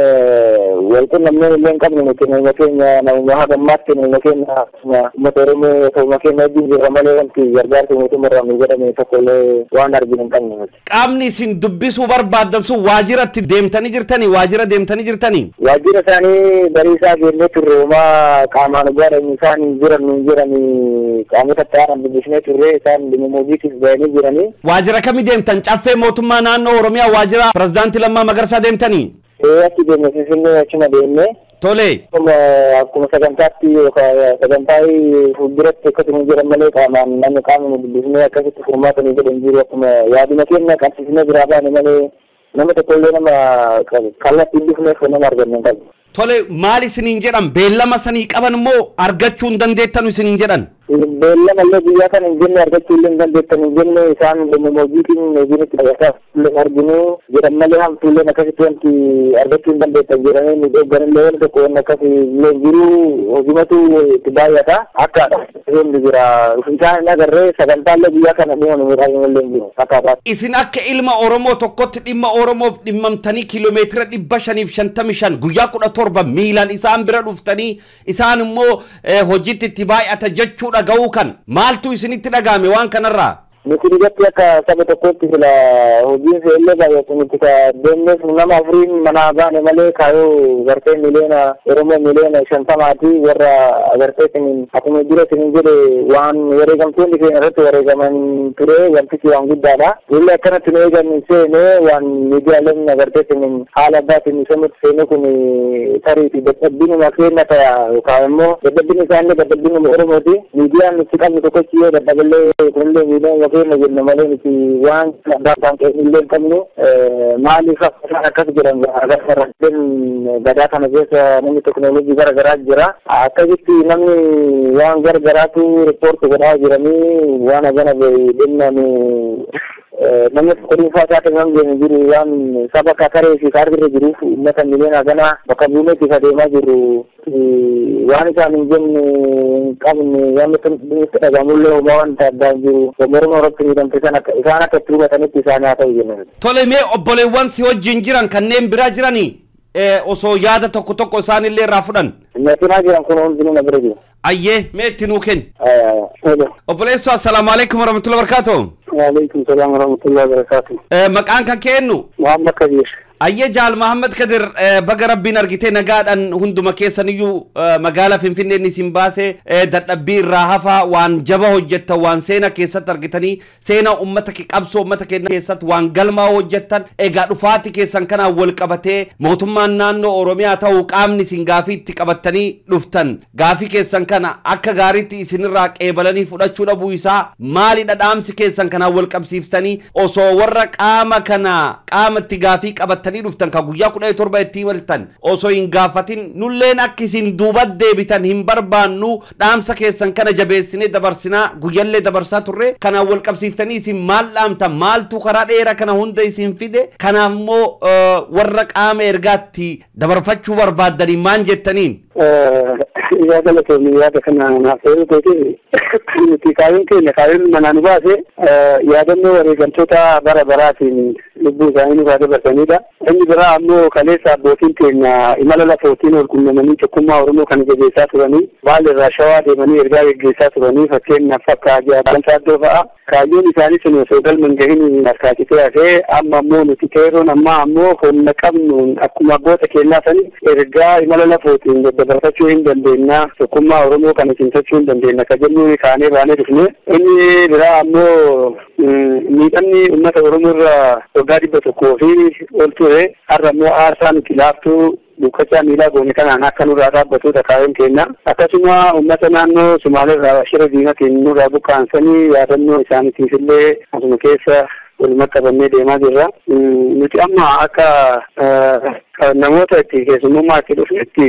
walqunnamnee illee hin qabne nuti nama keenya nama hagammaatti nama keenya uummata Oromoo ta'uma keenya wajjin jirra malee wanti gargaarsa mootummaa irraa nu godhame tokko illee waan arginu hin qabne nuti. Qaamni isin dubbisuu barbaaddan sun waajiratti deemtanii jirtanii waajira deemtanii jirtanii? Waajira isaanii bariisaa geennee turre homaa qaamaan gaadhan isaan jiranii qaamota ta'an dubbisnee turre isaan dhimmoojjiitiif ba'anii jiranii. Waajira kami deemtan? Caffee mootummaa naannoo Oromiyaa waajira pirezidaantii Lammaa Magarsaa deemtanii? Achi deemne Finfinnee achuma deemne. Tole. Akkuma sagantaatti sagantaa fuulduratti akkasuma jiran malee qaamaan namni qaama dubbisnee akkasitti furmaatanii jedhan jiru akkuma yaaduma keenya qabsiisnee biraa baane malee nama tokkollee nama kallattiin dhufneef nama arganne qabu. Tole maal isiniin jedhan beellama sanii qaban moo argachuu hin dandeettan isiniin jedhan? Beellama illee guyyaa kana hin jenne argachuu illee hin dandeettan hin jenne isaan moojiitiin hojiinitti dhagataa illee arginu jedhan malee hamtuullee akkasitti wanti argachuu hin dandeettan jedhanii nu deeggarillee wanti tokko wanni akkasii illee jiru hojimatu itti baay'ata akkaadha. Inni jira isaan hin agarree sagantaallee guyyaa kana dhuma nu midhaagin illee jiru akkaataa. Isin akka ilma Oromoo tokkotti dhimma Oromoof dhimmamtanii kiiloomeetira 555 guyyaa 17 miilaan isaan bira dhuftanii isaan immoo hojiitti itti baay'ata jechuudha. Dhaga'uu kan maaltu isinitti dhaga'ame waan kanarraa? Nuti dhugatti akka saba tokkotti sila hojiin seellee baay'atu nuti ka deemneef nama afuriin manaa baane malee kaayoo gartee miliyoona Oromoo miliyoona 50 warra agartee sinin akkuma dura sinin jedhe waan wareegamtoonni keenya irratti wareegaman ture wantichi waan guddaadha. Illee akkanatti nu eegan seenee waan miidiyaaleen agartee sinin haala addaatiin isaanitti seenee kun tariifi dadhabbiinuma keenya ta'a yookaan immoo dadhabbiin isaanii dadhabbiinuma Oromooti. Miidiyaan nuti qabnu tokkochi yoo dadhaballee kunillee miidiyaan keenya jenna malee nuti waan kan illee qabnu maaliif akkas jedhan agarsiisan gadaa kana keessa namni teknooloojii garagaraa jira akkasitti namni waan garagaraatu riippoorti godhaa jiranii waan agana dhimma namni tokko dhuunfaa isaa kan namni jiru waan saba kakaree fi kaardirra jiruuf uummata miliyoona gana bakka buuneetiif adeemaa jiru waan isaan hin jenne qabne waan nutti dhagamullee homaa wanta addaan jiru Oromoo irratti miidhamte isaan akka itti hubatanitti isaan haa ta'u jenna. Tole mee obboleewwan si wajjin jiran kanneen biraa jiranii osoo yaada tokko isaanillee irraa fudhan. Meetinaa jiran kun hundinuu na bira jiru. Ayyee mee itti nuu kenni. Obboleessoo assalaamu alaikum warahmatullahi wabarakatuh. Waalaikum salaam warahmatullahi wabarakatuh. Maqaan kan keenyu? Muhammad Kabir. Ayye Jaal Muhammad Kadir baga Rabbiin argitee nagaadhaan hunduma keessaniyyuu magaalaa Finfinnee isin baasee dadhabbii irraa hafaa waan jaba hojjettan waan seena keessatti argitanii seena ummata qabsoo ummata keenya keessatti waan galmaa hojjettan egaa dhufaati keessan kanaan wal qabatee mootummaan naannoo Oromiyaa ta'uu qaamni isin gaafii itti qabattanii dhuftan gaafii keessan kana akka gaariitti isinirraa qeebalanii fudhachuu dhabuu isaa maalidha dhaamsi keessan kanaan wal qabsiiftanii osoo warra qaamatti gaafii qabattanii dhuftan ka guyyaa 17 itti waltan osoo hin gaafatin nulleen akka isin duuba deebitan hin barbaannu dhaamsa keessan kana jabeessinee dabarsinaa guyyallee dabarsaa turre kanaan wal qabsiiftanii isin maal dhaamtan maaltu karaa dheeraa kana hunda isin fide kanaaf immoo warra qaama ergaatti dabarfachuu barbaaddanii maan jettaniin? Yaada laatoonni yaada kana naaf ta'uu ta'e nuti kaayyoon keenya kaayyoon manaa nu baase yaadannoo wareegamtoota bara baraatiin lubbuu isaanii nurraa dabarsanidha. Inni biraa ammoo kaleessa abbootiin keenya imala lafootiin wal qunnamanii tokkummaa Oromoo kana jabeessaa turanii baala irraa shawaa deemanii ergaa geggeessaa turanii fakkeenyaaf akka Addoo fa'a. Kaayyoon isaanii sun osoo galman gahin harkaasitee hafee amma ammoo nuti qeerroon ammoo humna qabnuun akkuma abboota keenyaa sanii ergaa imala lafootiin daddabarfachuu hin dandeenya tokkummaa Oromoo kana cimsachuu hin dandeenya ka jennu kaanee baanee dhufne. Inni biraa ammoo miidhamni uummata Oromoo irraa waggaa 100 fi ol ture har'a ammoo aarsaa nuti laaftuu dukkachaa miilaa goone kanaan akka nurraa dhaabbatudha kaayyoon keenya. Akkasuma uummata naannoo Sumaaleerraa shira diinatiin nurraa buqqaansanii yaadannoo isaaniitiif illee asuma keessa walumaa qabannee deemaa jirra. Nuti amma akka namoota itti keessummaa itti dhufnetti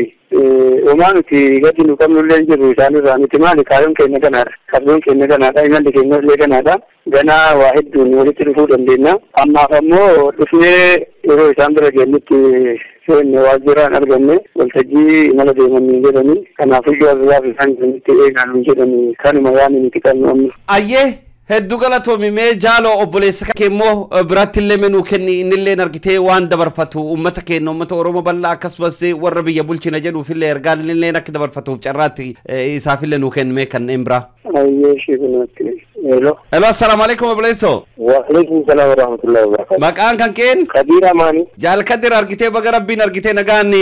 homaa nuti gadi nu qabnullee jiru isaanirraa nuti maali kaayyoon keenya kanaadha. Kaayyoon keenya kanaadha. Imalli keenya illee kanaadha. Ganaa waa hedduun walitti dhufuu dandeenya. Ammaaf ammoo dhufnee yeroo isaan bira geennutti seenne waajjiraan arganne waltajjii imala deemanii jedhanii kanaafuu warraaf isaan itti eegaan jedhanii kanuma waan nuti qabnu amma. Ayyee hedduu galatoomi mee jaaloo obboleessa kee immoo biraatti illee menuu kenni innillee argitee waan dabarfatu uummata keenya uummata Oromoo bal'aa akkasumas warra biyya bulchina jedhuuf illee ergaan illee akka dabarfatuuf carraatti isaaf illee nuu kenni mee kanneen biraa. Ayyee shiikunatti. Hello, assalamu alaikum obboleessoo. Waalaikum salaam warahmatullahi wabarakatuh. Maqaan kan keen? Kadir Amani. Jaal Kadir argitee baga Rabbiin argitee nagaan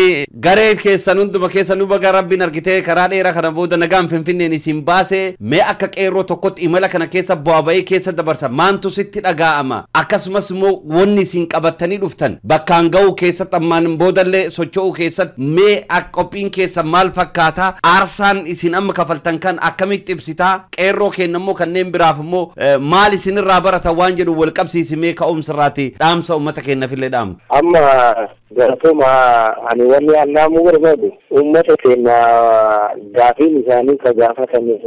garee keessan hunduma keessan baga Rabbiin argitee karaa dheeraa kana booda nagaan Finfinneen isin baase mee akka qeerroo tokkotti imala kana keessa bu'aa ba'ee keessa dabarsa maantu sitti dhaga'ama akkasumas immoo wanni isin qabattanii dhuftan bakkaan ga'uu keessatti ammaan boodallee socho'uu keessatti mee qophiin keessa maal fakkaata aarsaan isin amma kafaltan kan akkamitti ibsitaa qeerroo keenya immoo kanneen biraa fuulduraaf immoo maal isinirraa barata waan jedhu wal qabsiisimee ka'umsirraati dhaamsa uummata keenyaaf illee dhaamu. Amma galatuma ani wanni annaamu barbaadu uummata keenya gaafiin isaanii ka gaafatame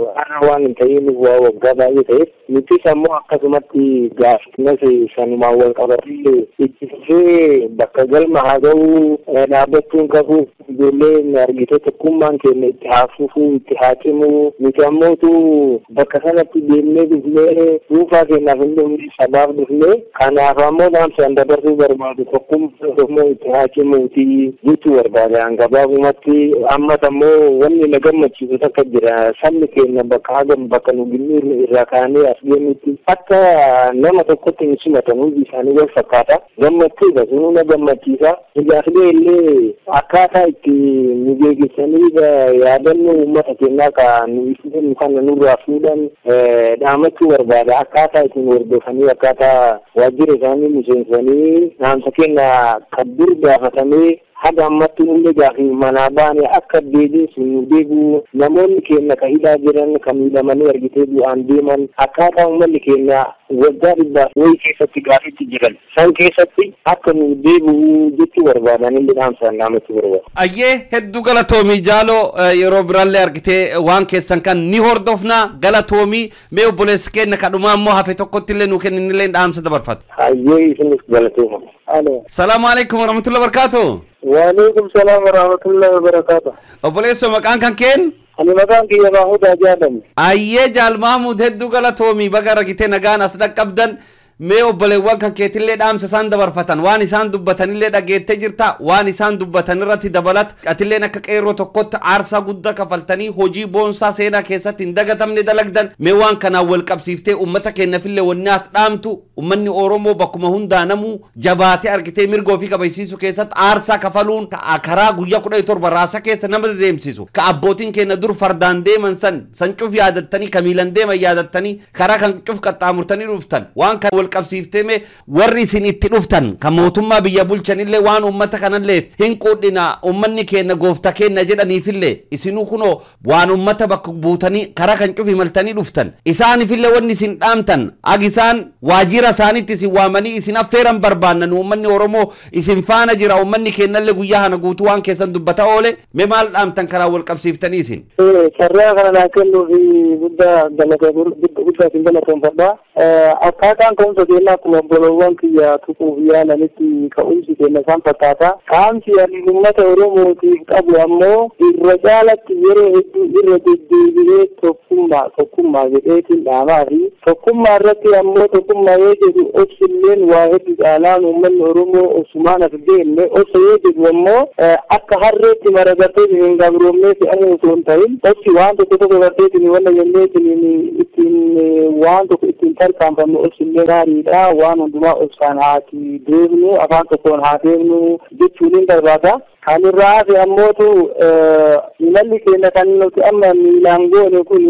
waan hin ta'in waggaa baay'ee ta'eef nutis ammoo akkasumatti gaaffinas sanumaan wal qabatee ittisee bakka galma haa ga'u dhaabbachuun qabu ijoollee argitee tokkummaan keenya itti haa fufuu itti haa cimu nuti ammootu bakka sanatti deemnee dhufnee dhuunfaa keenyaaf hin dhufne sabaaf dhufnee kanaaf ammoo dhaamsaan dabarsuu barbaadu tokkummaa itti haa cimuuti jechuu barbaada gabaabumatti ammas ammoo wanni na gammachiisu takka jira sabni keenya bakka hagam bakka nu ginni irraa kaanee as geennutti akka nama tokkotti hin simatan hundi isaanii wal fakkaata gammachuudha sunuu na gammachiisa ijaaflee illee akkaataa itti nu geeggeessanii yaadannoo uummata keenyaa ka nu ibsisan kana nurraa fuudhan dhaamachuu barbaada akkaataa ittiin hordofanii akkaataa waajjira isaanii miseensanii dhaamsa keenya kan dur gaafatamee haga ammatti hundi gaafii manaa baane akka deebiin nu deebi'u namoonni keenya ka hidhaa jiran ka miidhamanii argitee du'aan deeman akkaataa uummanni keenya waggaa dhibbaaf wayii keessatti gaafitti jiran san keessatti akka nu deebi'u jechuu barbaadan illee dhaamsaan dhaamachuu barbaada. Ayyee hedduu galatoomii jaaloo yeroo biraallee argitee waan keessan kan ni hordofna galatoomii mee obboleessi keenya kadhumaa immoo hafe tokkotti illee nu kenninillee dhaamsa dabarfatu. Ayyee isinis galatooma. Salaamu alaikum warahmatullahi wabarakatuh. Waalaikum salaam warahmatullahi wabarakatuh. Obboleessa maqaan kan keen? Ani maqaan kiyya Mahmud Ajaadam. Ayyee jaal Mahmud hedduu galatoomii baga argitee nagaan as dhaqqabdan mee obboleewwan kan keetillee dhaamsa isaan dabarfatan waan isaan dubbatanillee dhageettee jirta waan isaan dubbatan irratti dabalat atilleen akka qeerroo tokkotti aarsaa guddaa kafaltanii hojii boonsaa seenaa keessatti hin dagatamne dalagdan mee waan kanaan wal qabsiiftee uummata keenyafillee wanni ati dhaamtu uummanni Oromoo bakkuma hundaa namuu jabaatee argitee mirga ofii kabachiisuu keessatti aarsaa kafaluun karaa guyyaa 17 raasa keessa nama deemsisu ka abbootiin keenya dur fardaan deeman san cuf yaadattanii kamiilan deeman yaadattanii karaa kan cuf qaxxaamurtanii dhuftan waan kan qabsiifteme warri isin itti dhuftan kan mootummaa biyya bulchanillee waan uummata kanallee hin quudhina uummanni keenya goofta keenya jedhaniifillee isinuu kunoo waan uummata bakka buutanii karaa kan cufi maltanii dhuftan isaanifillee wanni isin dhaamtan agisaan waajjira isaaniitti isin waamanii isin affeeran barbaannan uummanni Oromoo isin faana jira uummanni keenyallee guyyaa kana guutuu waan keessan dubbata oole mee maal dhaamtan karaa wal qabsiiftanii isin sarraa kana naa kennuufi guddaa isin galatoonfadha akkaataan ka'umsa keenya akkuma obbolowwan kiyya tuquuf yaalanitti ka'umsi keenya isaan fakkaata qaamsi ani uummata Oromootiif qabu ammoo irra caalatti yeroo hedduu irra deddeebi'ee tokkummaa jedheetiin dhaamaa fi tokkummaa irratti ammoo tokkummaa yoo jedhu obsilleen waa hedduu caalaan uummanni Oromoo obsumaan as geenne obsa yoo jedhu ammoo akka harreetti maragatee hin gabroomnee fe'amuu osoo hin ta'in obsi waan tokko garteetiin walla jenneetiin ittiin waan tokko ittiin tarkaanfannu obsillee gaariidha waan hundumaa obsaan haati deemnu afaan tokkoon haa deemnu jechuun hin barbaada. Kan irraa fi ammootu imalli keenya kan nuti amma miilaan goone kun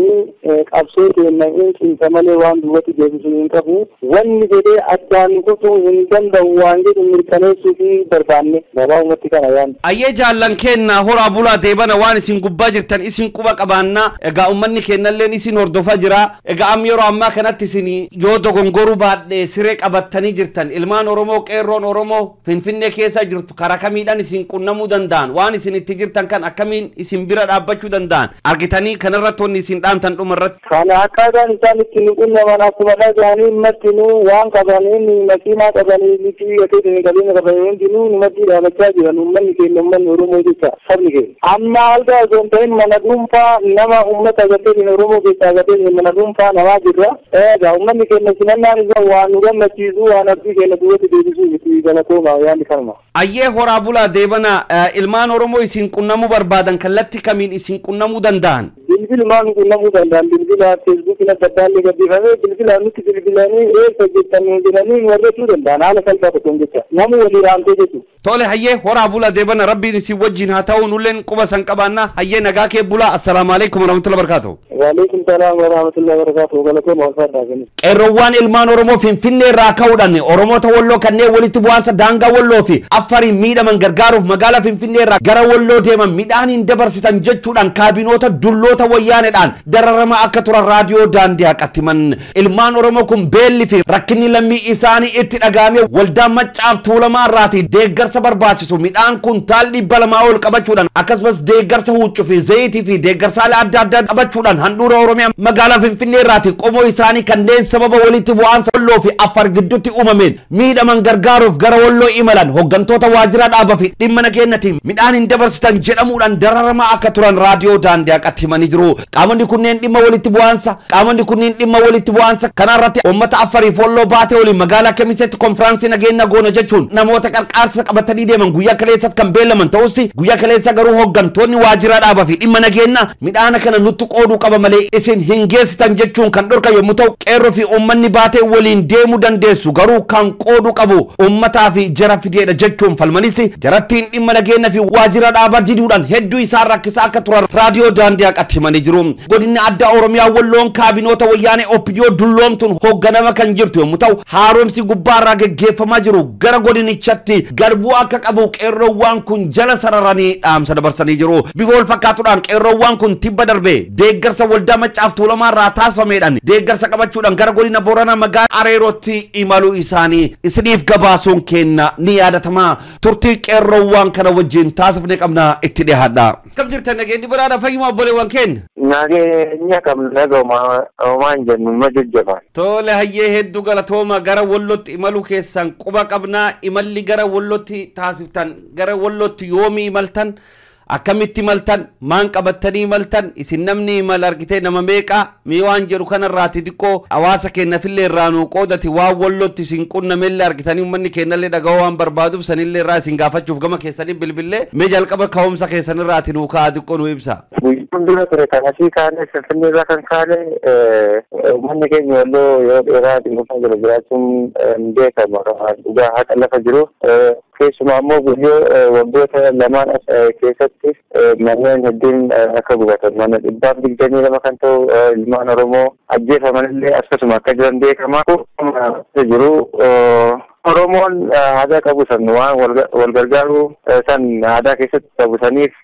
qabsoo keenya hin cimsa malee waan duubatti deebisuu hin qabu wanni jedhee addaan kutuu hin danda'u waan jedhu mirkaneessuu fi barbaanne gabaabumatti kana yaan. Ayyee jaallan keenya horaa bulaa deebana waan isin gubbaa jirtan isin quba qabaannaa egaa uummanni keenyalleen isin hordofaa jira egaa amma yeroo ammaa kanatti isin yoo dogongoruu baadhee siree qabattanii jirtan ilmaan Oromoo qeerroon Oromoo Finfinnee keessa jirtu karaa kamiidhaan isin qunnamuu danda'an waan isin itti jirtan kan akkamiin isin bira dhaabbachuu danda'an argitanii kanarratti wanni isin dhaamtan dhumarratti. Kana akkaataan isaan itti nu qunnaman akkuma dhagaanii mattinuu waan qabaniin makiinaa qabanii litii gateetiin qabeenya qabanii hundinuu numatti dhaabachaa jiran uummanni keenya uummanni Oromoo jecha sabni keenya. Amma algaa osoo hin ta'in mana dhuunfaa nama uummata gateetiin Oromoo keessaa gateetiin mana dhuunfaa namaa jirra. Egaa uummanni keenya sinannaan isaa waan nu gammachiisu waan abdii keenya duubatti deebisuu miti galatoomaa yaadni kanuma. Ayyee horaa bulaa deebana ilmaan Oromoo isin qunnamuu barbaadan kallattii kamiin isin qunnamuu danda'an? Bilbilumaan qunnamuu danda'an bilbila feesbuukiin adda addaan gabbifamee bilbilaan nutti bilbilanii eessa jettanii jedhanii warreessuu danda'an haala salphaa tokkoon jecha namuu walii raamtee jechuudha. Tole hayyee horaa bulaa deebana rabbiin isin wajjin haa ta'u nulleen quba san qabaannaa hayyee nagaa kee bulaa assalaamu alaikum warahmatullahi wabarakatuh. Waalaikum salaam warahmatullahi wabarakatuh galatooma walfadhaa kennis. Qeerroowwan ilmaan Oromoo Finfinnee irraa ka'uudhaan Oromoota Walloo kanneen walitti bu'aansa daangaa Walloo fi Affariin miidhaman gargaaruuf magaalaa Finfinnee irraa gara Walloo deeman midhaaniin dabarsitan jechuudhaan kaabinoota dulloota hoggantoota wayyaanedhaan dararama akka turan raadiyoo daandii haqatti himan. Ilmaan Oromoo kun beelli fi rakkinni lammii isaanii itti dhagaame waldaa Maccaaf Tuulamaa irraati deeggarsa barbaachisu midhaan kuntaal 200 ol qabachuudhaan akkasumas deeggarsa huccuu fi zayitii fi deeggarsaalee adda addaa qabachuudhaan handhuura Oromiyaa magaalaa Finfinnee irraati qomoo isaanii kanneen sababa walitti bu'aansa Walloo fi Afar gidduutti uumameen miidhaman gargaaruuf gara Walloo imalan hoggantoota waajjira dhaabaa fi dhimma nageenyaatiin midhaan hin dabarsitan jedhamuudhaan dararama akka turan raadiyoo daandii haqatti himanii jiru. Qaamonni kunneen dhimma walitti bu'aansa kanarratti uummata Afariif Walloo baatee waliin magaalaa Kemiseetti konfiraansii nageenya goona jechuun namoota qarqaarsa qabatanii deeman guyyaa kaleessatti kan beellaman ta'us guyyaa kaleessa garuu hoggantoonni waajjira dhaabaa fi dhimma nageenya midhaan kana nutti qooduu qaba malee isin hin geessitan jechuun kan dhorka yommuu ta'u qeerroo fi uummanni baatee waliin deemuu dandeessu garuu kan qooduu qabu uummataa fi jara fideedha jechuun falmanis jarattiin dhimma nageenya fi waajjira dhaabaa diduudhaan hedduu isaan rakkisaa akka turan raadiyoo daandii haqatti himanii jiru. Godinni addaa Oromiyaa Walloon kaabinoota wayyaanee OPDO dulloomtuun hoogganama kan jirtu yommuu ta'u haaromsi gubbaarraa geggeeffamaa jiru gara godinichatti garbuu akka qabu qeerroowwan kun jala sararanii dhaamsa dabarsanii jiru. Bifa wal fakkaatuudhaan qeerroowwan kun tibba darbee deeggarsa waldaa Maccaaf Tuulamaa irraa taasifameedhaan deeggarsa qabachuudhaan gara godina Booranaa magaalaa Areerootti imaluu isaanii isiniif gabaasuun kenna ni yaadatama. Turtii qeerroowwan kana wajjin taasifne qabna itti dhiyaadha. Kam jirtan nageenyi biraadha fayyuma obboleewwan keenya. Nageenya qabna goomaan jennu ma jajjaba. Tole hayyee hedduu galatooma gara Wallootti imaluu keessan quba qabnaa imalli gara Wallootti taasiftan gara Wallootti yoomi imaltan akkamitti imaltan maan qabattanii imaltan isin namni imal argitee nama meeqa mee waan jedhu kanarraati xiqqoo hawaasa keenyafillee irraa nuu qoodati waan Wallootti isin qunnamellee argitanii uummanni keenyallee dhaga'uu waan barbaaduuf sanillee irraa isin gaafachuuf gama keessanii bilbillee mee jalqaba ka'umsa keessanirraati nuu ka'a xiqqoo nuu ibsa. Dura ture kanasii kaane Finfinnee irraa kan kaane uummanni keenya Walloo yoo dheeraa dhimmoota jira jiraachuun hin beekama dhugaa haqa lafa jiru. Keessumaa immoo guyyoo waggoota lamaan keessatti manneen hedduun akka gubatan mana 122 kan ta'u ilmaan Oromoo ajjeefamanillee akkasuma akka jiran beekama. Jiru Oromoon aadaa qabu san waan wal gargaaru san aadaa keessatti qabu saniif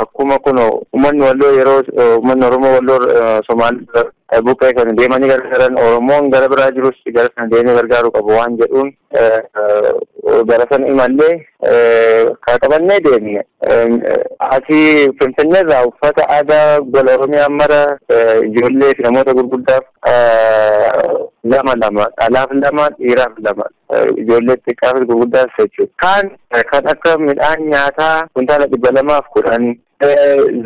akkuma kun uummanni Walloo yeroo uummanni Oromoo Walloo Somaalii buqqee kan deemanii gargaaran Oromoon gara biraa jirus gara sana deemee gargaaru qabu waan jedhuun gara sana imallee qabannee deemne. Asii Finfinnee irraa uffata aadaa gola Oromiyaa mara ijoollee fi namoota gurguddaaf lama dhalaaf lama dhiiraaf lama ijoollee xiqqaa fi gurguddaaf jechuudha. Kan akka midhaan nyaataa kuntaala 210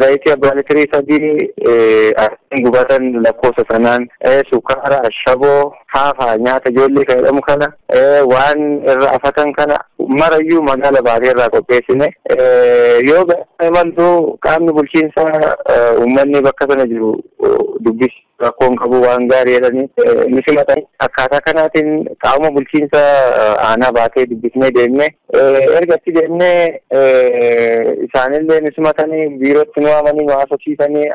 zayitii abbaa litirii 3 gubatan lakkoofsa sanaan sukkaara ashaboo haafaa nyaata ijoollee fayyadamu kana waan irra afatan kana marayyuu magaala baatee irraa qopheessine yoo imaltu qaamni bulchiinsaa uummanni bakka sana jiru dubbisi rakkoon qabu waan gaarii jedhanii ni simatan akkaataa kanaatiin qaama bulchiinsa aanaa baatee dubbisnee deemne ergatti deemnee isaanillee ni simatanii biirootti nu waamanii nu haasofsiisanii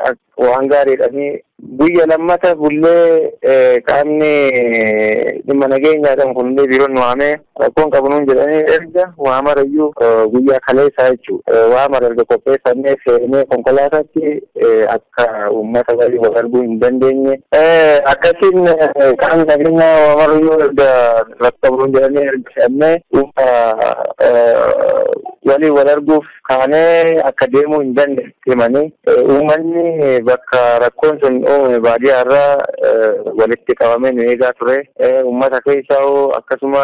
waan gaarii jedhanii guyya lammata bullee qaamni dhimma nageenyaadhaan kunillee biiroon nu waamee rakkoon qabu nuun jedhanii erga waamarayyuu guyyaa kaleessaa jechuudha. Waamara erga qopheeffannee seenee konkolaataatti akka uummata walii wal arguu hin dandeenye akkasiin qaamni nageenyaa waamarayyuu erga rakkoo nuun jedhanii erga seennee walii wal arguuf kaanee akka deemuu hin dandeenye himanii uummanni bakka rakkoon sun uumame baadiyyaa irraa walitti qabamee nu eegaa ture. Uummata keessaa akkasuma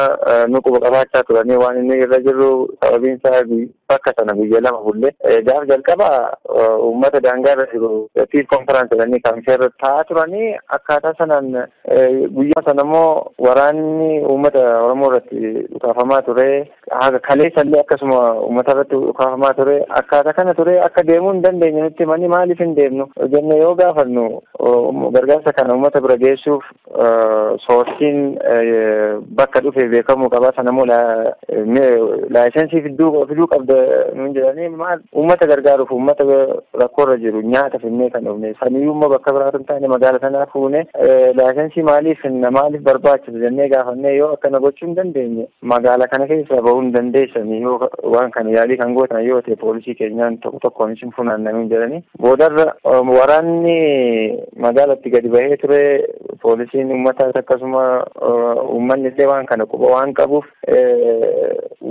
nu quba qabaachaa turanii waan inni irra jiru sababiin isaa bakka sana guyyaa lama bullee gaaf jalqaba uummata daangaa irra jiru piis konferaansi jedhanii kaamishee irra taa'aa turanii akkaataa sanaan guyyaa sana immoo waraanni uummata Oromoo irratti dhukaafamaa ture. Kaleessallee akkasuma uummata irratti dhukaafamaa ture. Akkaataa kana ture akka deemuu hin dandeenye nutti himanii maaliif hin deemnu jennee yoo gaafannu gargaarsa kana uummata bira geessuuf soorsiin bakka dhufee beekamuu qaba. Sanammoo laayisensii fiduu qabda nuun jedhanii maal uummata gargaaruuf uummata rakkoorra jiru nyaata finnee kan dhufne saniyyuummoo bakka biraatu hin taane magaala sanaa fuune laayisensii maaliif barbaachisu jennee gaafannee yoo akkana gochuu hin dandeenye magaala kana keessa bahuu hin dandeessanii yoo waan kana yaalii kan gootan yoo ta'e poolisii keenyaan tokkoon isin funaannamuun jedhanii boodarra waraanni magaalatti gadi bahee ture poolisiin uummataas akkasuma uummanni illee waan kana quba waan qabuuf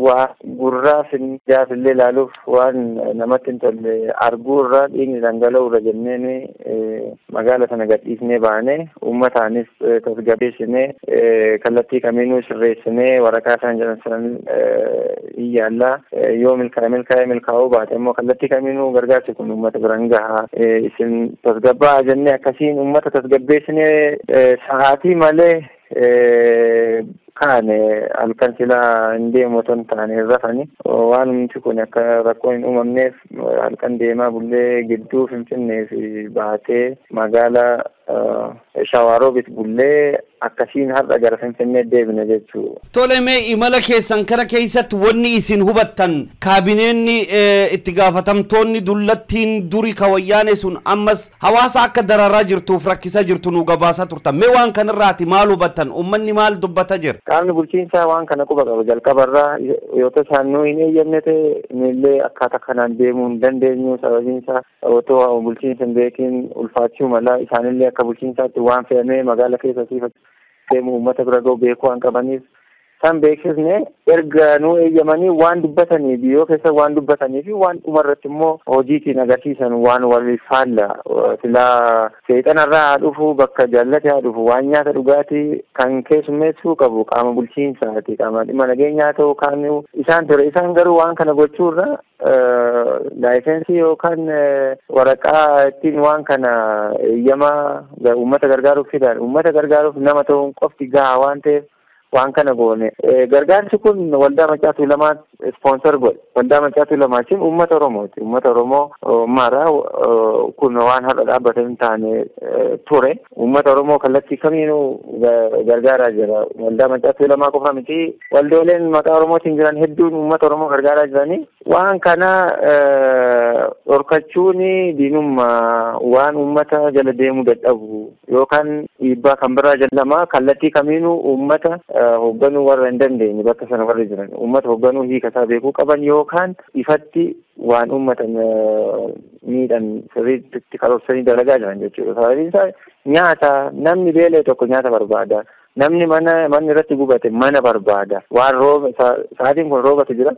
waa gurraa finjaafillee ilaaluuf waan namatti hin tolle arguu irraa dhiigni dhangala'u irra jenneen magaala sana gadhiisnee baanee uummataanis tasgabbeessinee kallattii kamiinuu sirreessinee waraqaa isaan jedhan sanan iyyaallaa yoo milkaa'uu baate immoo kallattii kamiinuu gargaarsi kun uummata biraan gahaa isin tasgabbaa jennee akkasiin uummata tasgabbeessinee sa'aatii malee kaane halkan silaa hin deemu otoo hin taane rafani waan humti kun akka rakkoo hin uumamneef halkan deemaa bullee gidduu Finfinnee fi baatee magaala Shawaroobit bullee akkasiin har'a gara Finfinnee deebine jechuudha. Tole mee imala keessan kana keessatti wanni isin hubattan kaabineenni itti gaafatamtoonni dullattiin duri kawayyaane sun ammas hawaasa akka dararaa jirtuuf rakkisaa jirtu nu gabaasaa turtan. Mee waan kanarraati maal hubattan? Uummanni maal dubbata jira? Qaamni bulchiinsaa waan kana quba qaba jalqabarraa yoo ta'an nu hin eeyyamne ta'e nillee akkaataa kanaan deemuu hin dandeenyu sababiinsaa otoo bulchiinsa hin beekin ulfaachuu mala isaanillee akka bulchiinsaatti waan fe'amee magaala keessa deemu uummata bira ga'u beekuu waan qabaniif san beeksisne erga nu eeyyamanii waan dubbatanii biyyoo keessa waan dubbatanii fi waan dhumarratti immoo hojiitiin agarsiisan waan waliif faalla silaa seexanarraa haa dhufu bakka jaallate haa dhufu waan nyaata dhugaatii kan keessummeessuu qabu qaama bulchiinsaati qaama dhimma nageenyaa ta'uu kaaniu isaan ture isaan garuu waan kana gochuurra laayisensii yookaan waraqaa ittiin waan kana eeyyamaa uummata gargaaruuf fidan uummata gargaaruuf nama ta'uun qofti gahaa waan ta'eef waan kana goone gargaarsi kun waldaa Maccaa Tuulamaa sponsor godhe waldaa Maccaa Tuulamaatiin uummata Oromooti uummata Oromoo mara kun waan har'a dhaabbatan hin taane ture uummata Oromoo kallattii kamiinuu gargaaraa jira waldaa Maccaa Tuulamaa qofa miti waldooleen maqaa Oromootiin jiran hedduun uummata Oromoo gargaaraa jiranii waan kana dhorkachuun diinummaa waan uummata jala deemuu dadhabu yookaan dhiibbaa kan biraa jallamaa kallattii kamiinuu uummata hoogganuu warra hin dandeenye bakka sana warra jiran uummata hoogganuu hiikasaa beekuu qaban yookaan ifatti waan uummata miidhan sirriitti karoorsanii dalagaa jiran jechuudha. Sababiin isaa nyaata namni beelee tokko nyaata barbaada. Namni manni irratti gubate mana barbaada. Waan rooba sa'aatiin kun roobatu jira.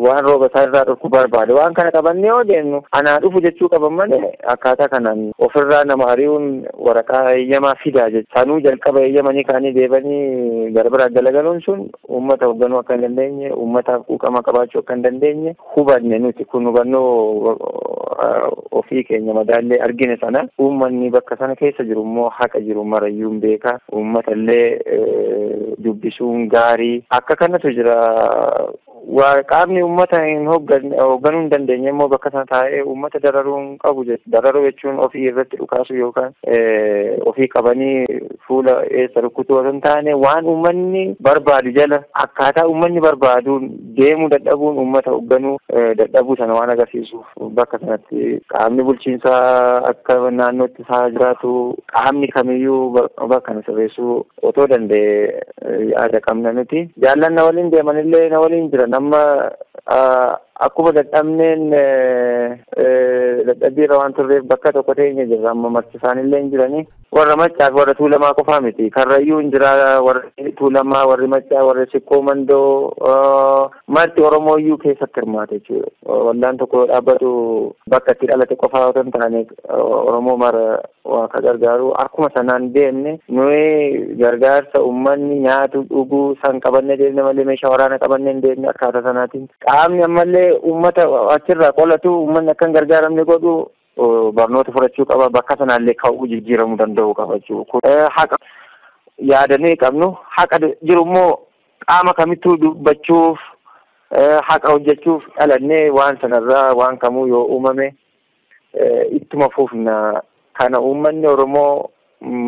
Waan rooba isaa irraa dhorku barbaada. Waan kana qabannee yoo deemnu anaa dhufu jechuu qaban malee akkaataa kanaan ofirraa nama ari'uun waraqaa eeyyamaa fidaa jechuudha. Sanuu jalqaba eeyyamanii kaanii deebanii gara biraa dalagaluun sun uummata hoogganuu akka hin dandeenye, uummataaf quuqama qabaachuu akka hin dandeenye hubanne nuti kun hubannoo ofii keenya madaallee argine sana uummanni bakka sana keessa jiru immoo haqa jiru marayyuun beeka. Uummata illee dubbisuun gaarii akka kanatu jira. Waa qaamni uummata hoogganuu hin dandeenye immoo bakka sana taa'ee uummata dararuun qabu jechuudha. Dararuu jechuun ofii irratti dhukaasu yookaan ofii qabanii fuula eessa rukutuu osoo hin taane waan uummanni barbaadu jala akkaataa uummanni barbaaduun deemuu dadhabuun uummata hoogganuu dadhabuu sana waan agarsiisuuf bakka sanatti qaamni bulchiinsaa akka naannootti isaa jiraatu qaamni kamiyyuu bakka kana sirreessuu otoo danda'e yaada qabna nuti. Jaallan na waliin deemanillee na waliin jiran amma akkuma dadhabneen dadhabbiirra waan turreef bakka tokko teenya jirra amma marti isaanillee hin jiranii warra Maccaa warra Tuulamaa qofaa miti Karrayyuu hin jira warri Tuulamaa warri Maccaa warri Siqqoo Mandoo marti Oromooyyuu keessatti hirmaate jechuudha. Waldaan tokko dhaabbatu bakka itti dhalate qofaa otoo hin taane Oromoo mara akka gargaaru akkuma sanaan deemne nuyi gargaarsa uummanni nyaatu dhuguu san qabannee deemne malee meeshaa waraana qabannee hin deemne akkaataa sanaatiin qaamni ammallee uummata achirraa qolatu uummanni akka hin gargaaramne godhu barnoota fudhachuu qaba bakka sanaallee ka'uu jijjiiramuu danda'uu qaba jechuudha. Haqa yaadanii qabnu haqa jiru immoo qaama kamittuu dubbachuuf haqa hojjechuuf dhalannee waan sanarraa waan kamuu yoo uumame ittuma fuufna kana uummanni Oromoo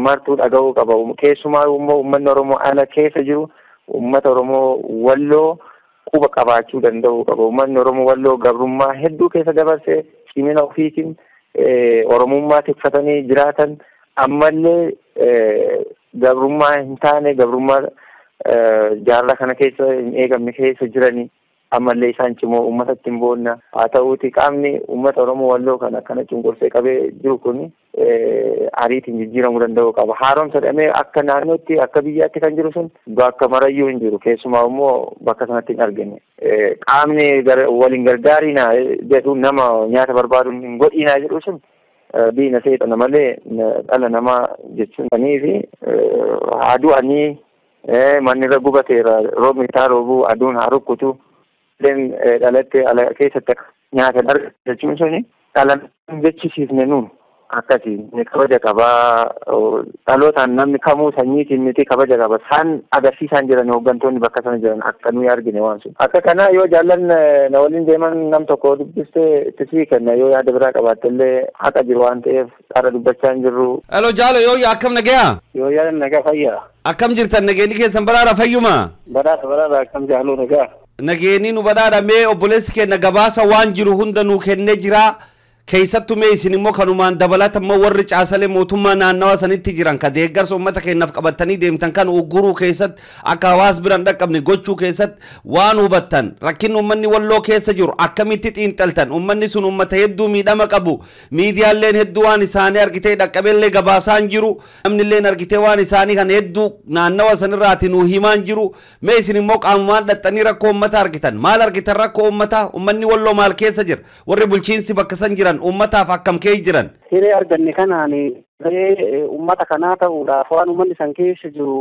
martuu dhaga'uu qaba. Keessumaa uummanni Oromoo ana keessa jiru uummata Oromoo Walloo quba qabaachuu danda'uu qaba. Uummanni Oromoo Walloo gabrummaa hedduu keessa dabarsee cimina ofiitiin Oromummaa tikfatanii jiraatan ammallee gabrummaa hin taane gabrummaa jaarraa kana keessa hin eegamne keessa jiranii ammallee isaan cimoo uummatatti hin boonna. Haa ta'uuti qaamni uummata Oromoo Walloo kan akkana cunqursee qabee jiru kun ariitiin jijjiiramuu danda'uu qaba. Haaromsa dhamee akka naannootti akka biyyaatti kan jiru sun bakka marayyuu hin jiru. Keessumaa immoo bakka sanatti hin argine. Qaamni waliin gargaariina jedhu nama nyaata barbaadu hin godhiinaa jedhu sun diina seexana malee dhala namaa jechuun fi aduu'anii manni irra gubateera roobni isaa roobuu aduun haa rukkutu dhalatte ala keessatti nyaatan argachuun suni dhala jechisiifne nuun akkasii kabaja qabaa dhalootaan namni kamuu sanyiitiin miti kabaja qaba isaan agarsiisaan jiran hooggantoonni bakka sana jiran akka nuyi argine waan sun akka kana yoo jaallan na waliin deeman nam tokko dubbistee itti kenna yoo yaada biraa qabaattellee haqa jiru waan ta'eef qara dubbachaa hin jirru. Alo jaalo yoo akkam nagayaa? Yoo yaadan nagaa fayyaa. Akkam jirtan nageenyi keessan baraadha fayyuma? Baraadha akkam jaaloo nagaa. Nageenyi nu badhaadha mee obboleessi keenya gabaasa waan jiru hunda nuu kennee jira. Keessattuu mee isin immoo kanumaan dabalatammoo warri caasalee mootummaa naannawa sanitti jiran ka deeggarsa uummata keenyaaf qabatanii deemtan kan ugguruu keessatti akka hawaas biraan dhaqqabne gochuu keessatti waan hubattan rakkin uummanni Walloo keessa jiru akkamitti xiinxaltan uummanni sun uummata hedduu miidhama qabu miidiyaaleen hedduu waan isaanii argitee dhaqqabeellee gabaasaan jiru namnilleen argitee waan isaanii kan hedduu naannawa sanirraati nuu himaan jiru mee isin immoo qaamumaan dhaxxanii rakkoo uummata argitan maal argitan rakkoo uummataa uummanni Walloo maal keessa jira warri bulchiinsi bakka san jiran ummataaf akkam kee jiran hiree arganne kanaan ummata kanaa ta'uudhaaf waan ummanni san keessa jiru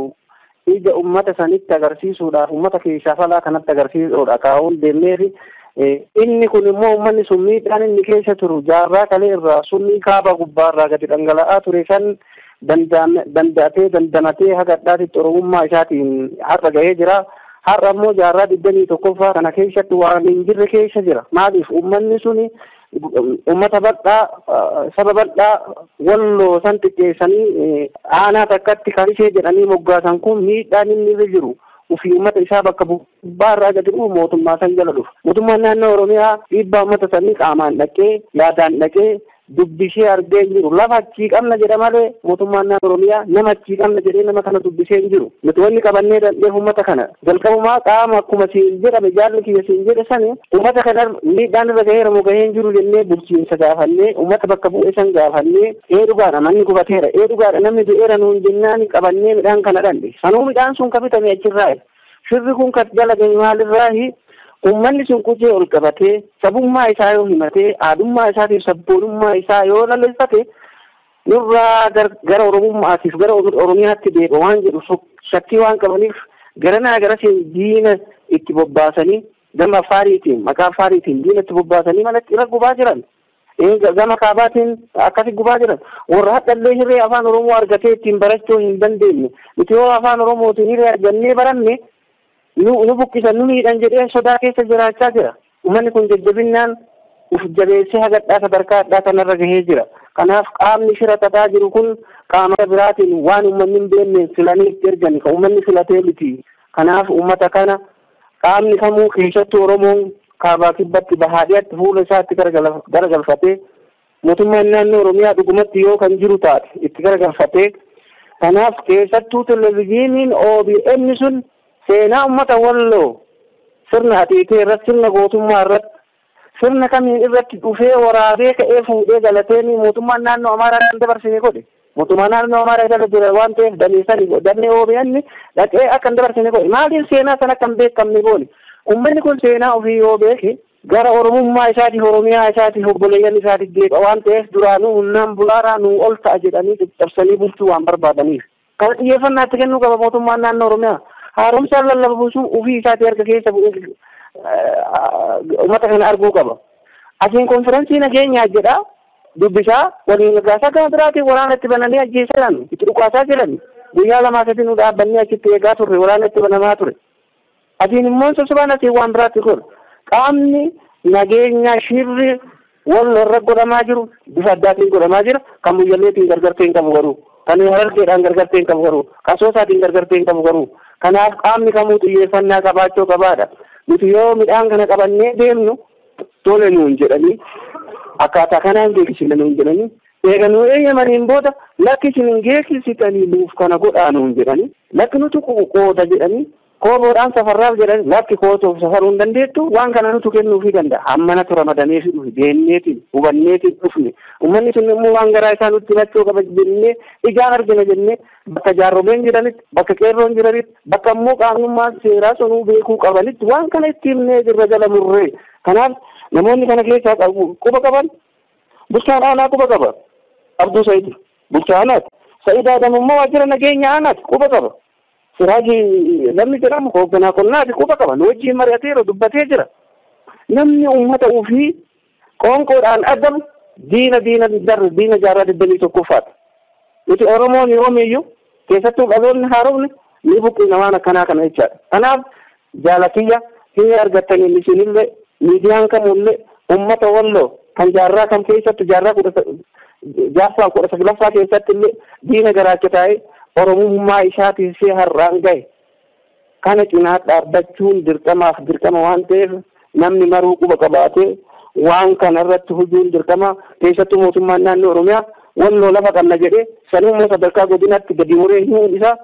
ija ummata sanitti agarsiisuudhaaf ummata keessaa falaa kanatti agarsiisuudha kaa'uun deemneefi inni kun immoo ummanni sun miidhaan inni keessa turu jaarraa kalee irraa sunni kaaba gubbaarraa gadi dhangala'aa ture san dandamatee haga addaatitti oromummaa isaatiin har'a gahee jira. Har'a immoo jaarraa 21ffaa kana keessatti waan hin jirre keessa jira. Maaliif ummanni suni ummata bal'aa saba bal'aa Walloo san xiqqeessanii aanaa takkatti karisee jedhanii moggaasan kun miidhaan inni irra jiru ufii ummata isaa bakka gubbaarraa gadi dhufu mootummaa san jala dhufu. Mootummaan naannoo Oromiyaa dhiibbaa ummata sanii qaamaan dhaqee yaadaan dhaqee dubbisee argee jiru lafa achii qabna jedha malee mootummaan naannoo Oromiyaa nama achii qabna jedhee nama kana dubbisee jiru. Nuti wanni qabannee dandheef ummata kana jalqabumaa qaama akkuma siin jedhame jaalli kiyya siin jedhe sani ummata kana miidhaan irra gahee ramoo gahee jiru jennee bulchiinsa gaafannee ummata bakka bu'ee san gaafannee dhugaadha manni gubateera dhugaadha namni du'eera nuun jennaan qabannee midhaan kana dhandhe sanuu midhaan sun kabitame achirraa shirri kun kat dalagame maalirraahi ummanni sun kujee ol qabatee sabummaa isaa yoo himatee aadummaa isaatiif sabboonummaa isaa yoo lalleeffate nurraa gara oromummaatiif gara oromiyaatti deebi'a waan jedhu shakkii waan qabaniif garanaa garasiin diina itti bobbaasanii gama afaariitiin maqaa afaariitiin diina itti bobbaasanii malatti irra gubaa jiran gama kaabaatiin akkasi gubaa jiran warra hadhallee hiree afaan oromoo argatee ittiin barachuu hin dandeenye nuti yoo afaan oromootiin hiree argannee baranne nu bukkisan nu miidhan jedhee sodaa keessa jiraachaa jira. Uummanni kun jajjabinnaan uf jabeessee hagadhaa sadarkaa addaa kanarra gahee jira. Kanaaf qaamni shira xaxaa jiru kun qaama biraatiin waan uummanni hin beekne filanii itti ergani kan uummanni filatee miti. Kanaaf uummata kana qaamni kamuu keessattuu Oromoon kaabaa kibbatti bahaadhiyaatti fuula isaatti garagalfatee mootummaan naannoo Oromiyaa dhugumatti yoo kan jiru taate itti garagalfatee kanaaf keessattuu televezyiiniin OBN sun seenaa ummata Walloo sirna atiitee irratti sirna gootummaa irratti sirna kamiin irratti dhufee waraabee ka'ee fuudhee galatee mootummaan naannoo Amaaraa kan dabarsine godhe mootummaan naannoo Amaaraa jala jira waan ta'eef damee OBN dhaqee akka hin dabarsine godhe maaliif seenaa sana akka hin beekamne goone ummanni kun seenaa ofii yoo beeke gara oromummaa isaatiif oromiyaa isaatiif obboleeyyan isaatiif deeqa waan ta'eef duraanuu humnaan bulaaraa nuu ol ta'a jedhanii cabsanii bulchuu waan barbaadaniif kana xiyyeeffannaatti kennuu qaba mootummaan naannoo Oromiyaa. Haaromsaan lallabuusuun ofii isaatii harka keessa bu'ee uummata kana arguu qaba. Asiin konfiraansii nageenyaa jedha dubbisaa waliin gargaasaa gama biraatiin waraana itti bananii ajjeesan itti dhukaasaa jiran guyyaa lamaa sadii nu dhaabbannee achitti eegaa turre waraana itti banamaa ture. Asiin immoo sossobaan asiin waan biraatti godha. Qaamni nageenyaa shirri wallo godhamaa jiru bifa addaatiin godhamaa jira kan muyyalleetiin gargarteen qabu garuu kan harargeedhaan gargarteen qabu garuu kan soosaatiin gargarteen qabu garuu kanaaf qaamni kamuu xiyyeeffannaa qabaachuu qabaadha. Nuti yoo midhaan kana qabannee deemnu tole nuun jedhanii akkaataa kanaan geessisna nuun jedhanii eeganuu eeyyamaniin booda lakki isin geessisitanii nuuf kana godhaa nuun jedhanii lakki nuti qooda jedhanii kooboodhaan safarraaf jedhanii lakki kootoof safaruu hin dandeettu waan kana nuti kennuufii danda'a. Ammanatu ramadamee fi dhufi deemneetiin hubanneetiin dhufne uummanni sun immoo waan garaa isaa nutti himachuu qaba jennee ijaan argina jennee bakka jaarroleen jiranitti bakka qeerroon jiranitti bakka immoo qaamummaa seeraa sunuu beekuu qabanitti waan kana itti himnee jirra jala murree. Kanaaf namoonni kana keessaa quba qaban bulchaan aanaa quba qaba Abduu Sa'iid bulchaa aanaati Sa'iid Adam immoo waajjira nageenya aanaati quba qaba. Siraajii namni jedhamu hoogganaa qonnaati quba qaba nu wajjin mari'ateera dubbatee jira. Namni uummata ofii qoonqoodhaan adabu diina jaarraa 21ffaati. Nuti Oromoon yoomiyyuu keessattuu dhaloonni haaromni ni buqqina waan akkanaa kana jechaadha. Kanaaf jaalatiyya hin argattanii isinillee miidiyaan kamullee uummata walloo kan jaarraa kam keessattu jaarraa 19ffaa keessatti illee diina garaacha taa'ee Oromummaa isaatiin see har'aan gahe kana cinaa dhaabbachuun dirqama waan ta'eef namni maruu quba qabaatee waan kana irratti hujuun dirqama keessattuu mootummaan naannoo Oromiyaa walloo lafa qabna jedhee sanummaa sadarkaa godinaatti gadi muree himuun isaa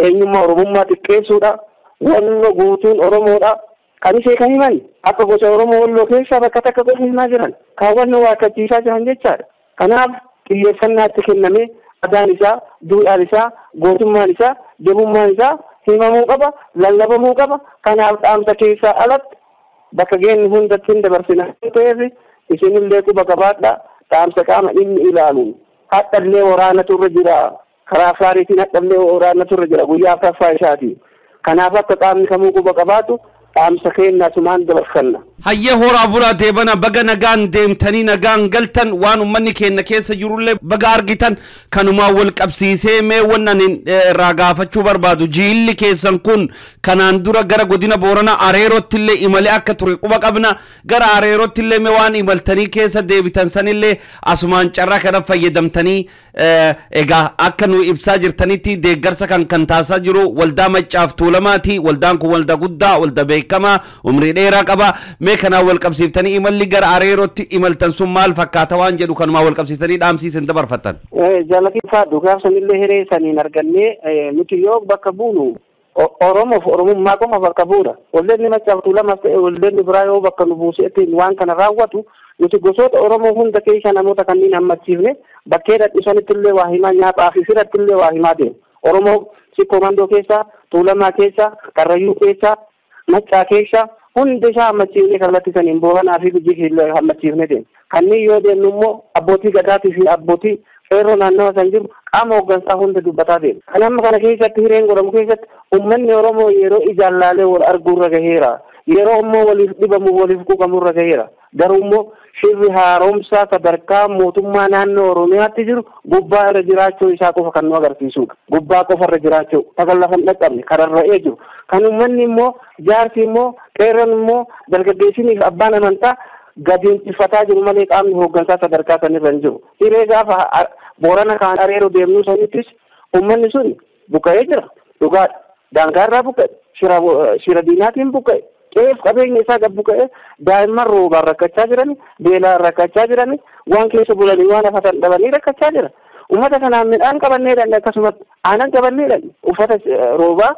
eenyummaa Oromummaa xiqqeessuudha. Walloo guutuun Oromoodha. Kan ishee kan himan akka gosa Oromoo walloo keessaa bakka takka gosa himaa jiran kaawwannoo waakkachiisaa jiran jechaadha. Kanaaf xiyyeeffannaatti kennamee adaan isaa, duudhaan isaa, gootummaan isaa, jabummaan isaa himamuu qaba, lallabamuu qaba. Kanaaf dhaamsa keessaa alatti bakka geenni hundatti hin dabarsina ta'eef isinillee quba qabaadha. Dhaamsa qaama inni ilaalu hadhallee waraanatu irra jira. Karaa faariitiin hadhallee waraanatu irra jira guyyaa afuraffaa isaati. Kanaaf akka qaamni kamuu quba qabaatu dhaamsa kennaa sumaan dabarfanna. Hayyee horaa bulaa deebana baga nagaan deemtanii nagaan galtan waan uummanni keenya keessa jirullee baga argitan kanumaa wal qabsiisee mee wannan irraa gaafachuu barbaadu jiilli keessan kun kanaan dura gara godina Booranaa Areerottillee imalee akka ture quba qabna gara Areerottillee mee waan imaltanii keessa deebitan sanillee asumaan carraa kana fayyadamtanii egaa akka nu ibsaa jirtanitti deeggarsa kan taasisaa jiru waldaa Maccaaf Tuulamaati. Waldaan kun waldaa guddaa waldaa beekamaa umrii dheeraa qaba. Mee kana wal qabsiiftanii imalli gara Areerotti imaltan sun maal fakkaata waan jedhu kanumaa wal qabsiisanii dhaamsiisan dabarfatan. Jaalatiin dhugaaf sanillee hiree saniin argannee nuti yoo bakka buunu Oromoof Oromummaa qofa bakka buuna. Waldaan Maccaaf Tuulamaas ta'e waldaan biraa yoo bakka nu buuseetiin waan kana raawwatu nuti gosoota Oromoo hunda keessa namoota kanneen hammachiifne bakkee dhadhisanitti illee waa himaa nyaataa fi firatti illee waa himaa deemu. Oromoo Sikkoomandoo keessa, Tuulamaa keessa, Karrayyuu keessa, Maccaa keessa hundi isaa hammachiifne kallattii saniin Booranaa fi Gujii illee hammachiifne deemu. Kanneen yoo deemnu immoo abbootii gadaatii fi abbootii qeerroo naannawa san jiru qaama hooggansaa hunda dubbataa deemu. Kan amma kana keessatti hireen godhamu keessatti uummanni Oromoo yeroo ijaan laalee wal arguurra gaheera. Yeroo immoo waliif dhibamu waliif quuqamurra gaheera. Garuu immoo shirri haaromsaa sadarkaa mootummaa naannoo Oromiyaatti jiru gubbaa irra jiraachuu isaa qofa kan nu agarsiisudha. Gubbaa qofa irra jiraachuu sagal lafa hin dhaqqabne kararra'ee jiru. Kan uummanni immoo jaarsi immoo qeerroon immoo dargaggeessiniif abbaan amantaa gadiinsifataa jiru malee qaamni hooggansaa sadarkaa sanirra hin jiru. Hiree gaafa Boorana kaan Areeroo deemnuu sanittis uummanni sun buqqa'ee jira. Dhugaadha. Daangaarraa buqqa'e. Shira diinaatiin buqqa'e. Qe'eef qabeenya isaa gad buqqa'e daa'imman roobaan rakkachaa jirani, beelaan rakkachaa jirani, waan keessa bulanii waan hafatan dhabanii rakkachaa jira. Uummata kanaan midhaan qabanneedhaan akkasumas aanan qabanneedhaan uffata roobaa,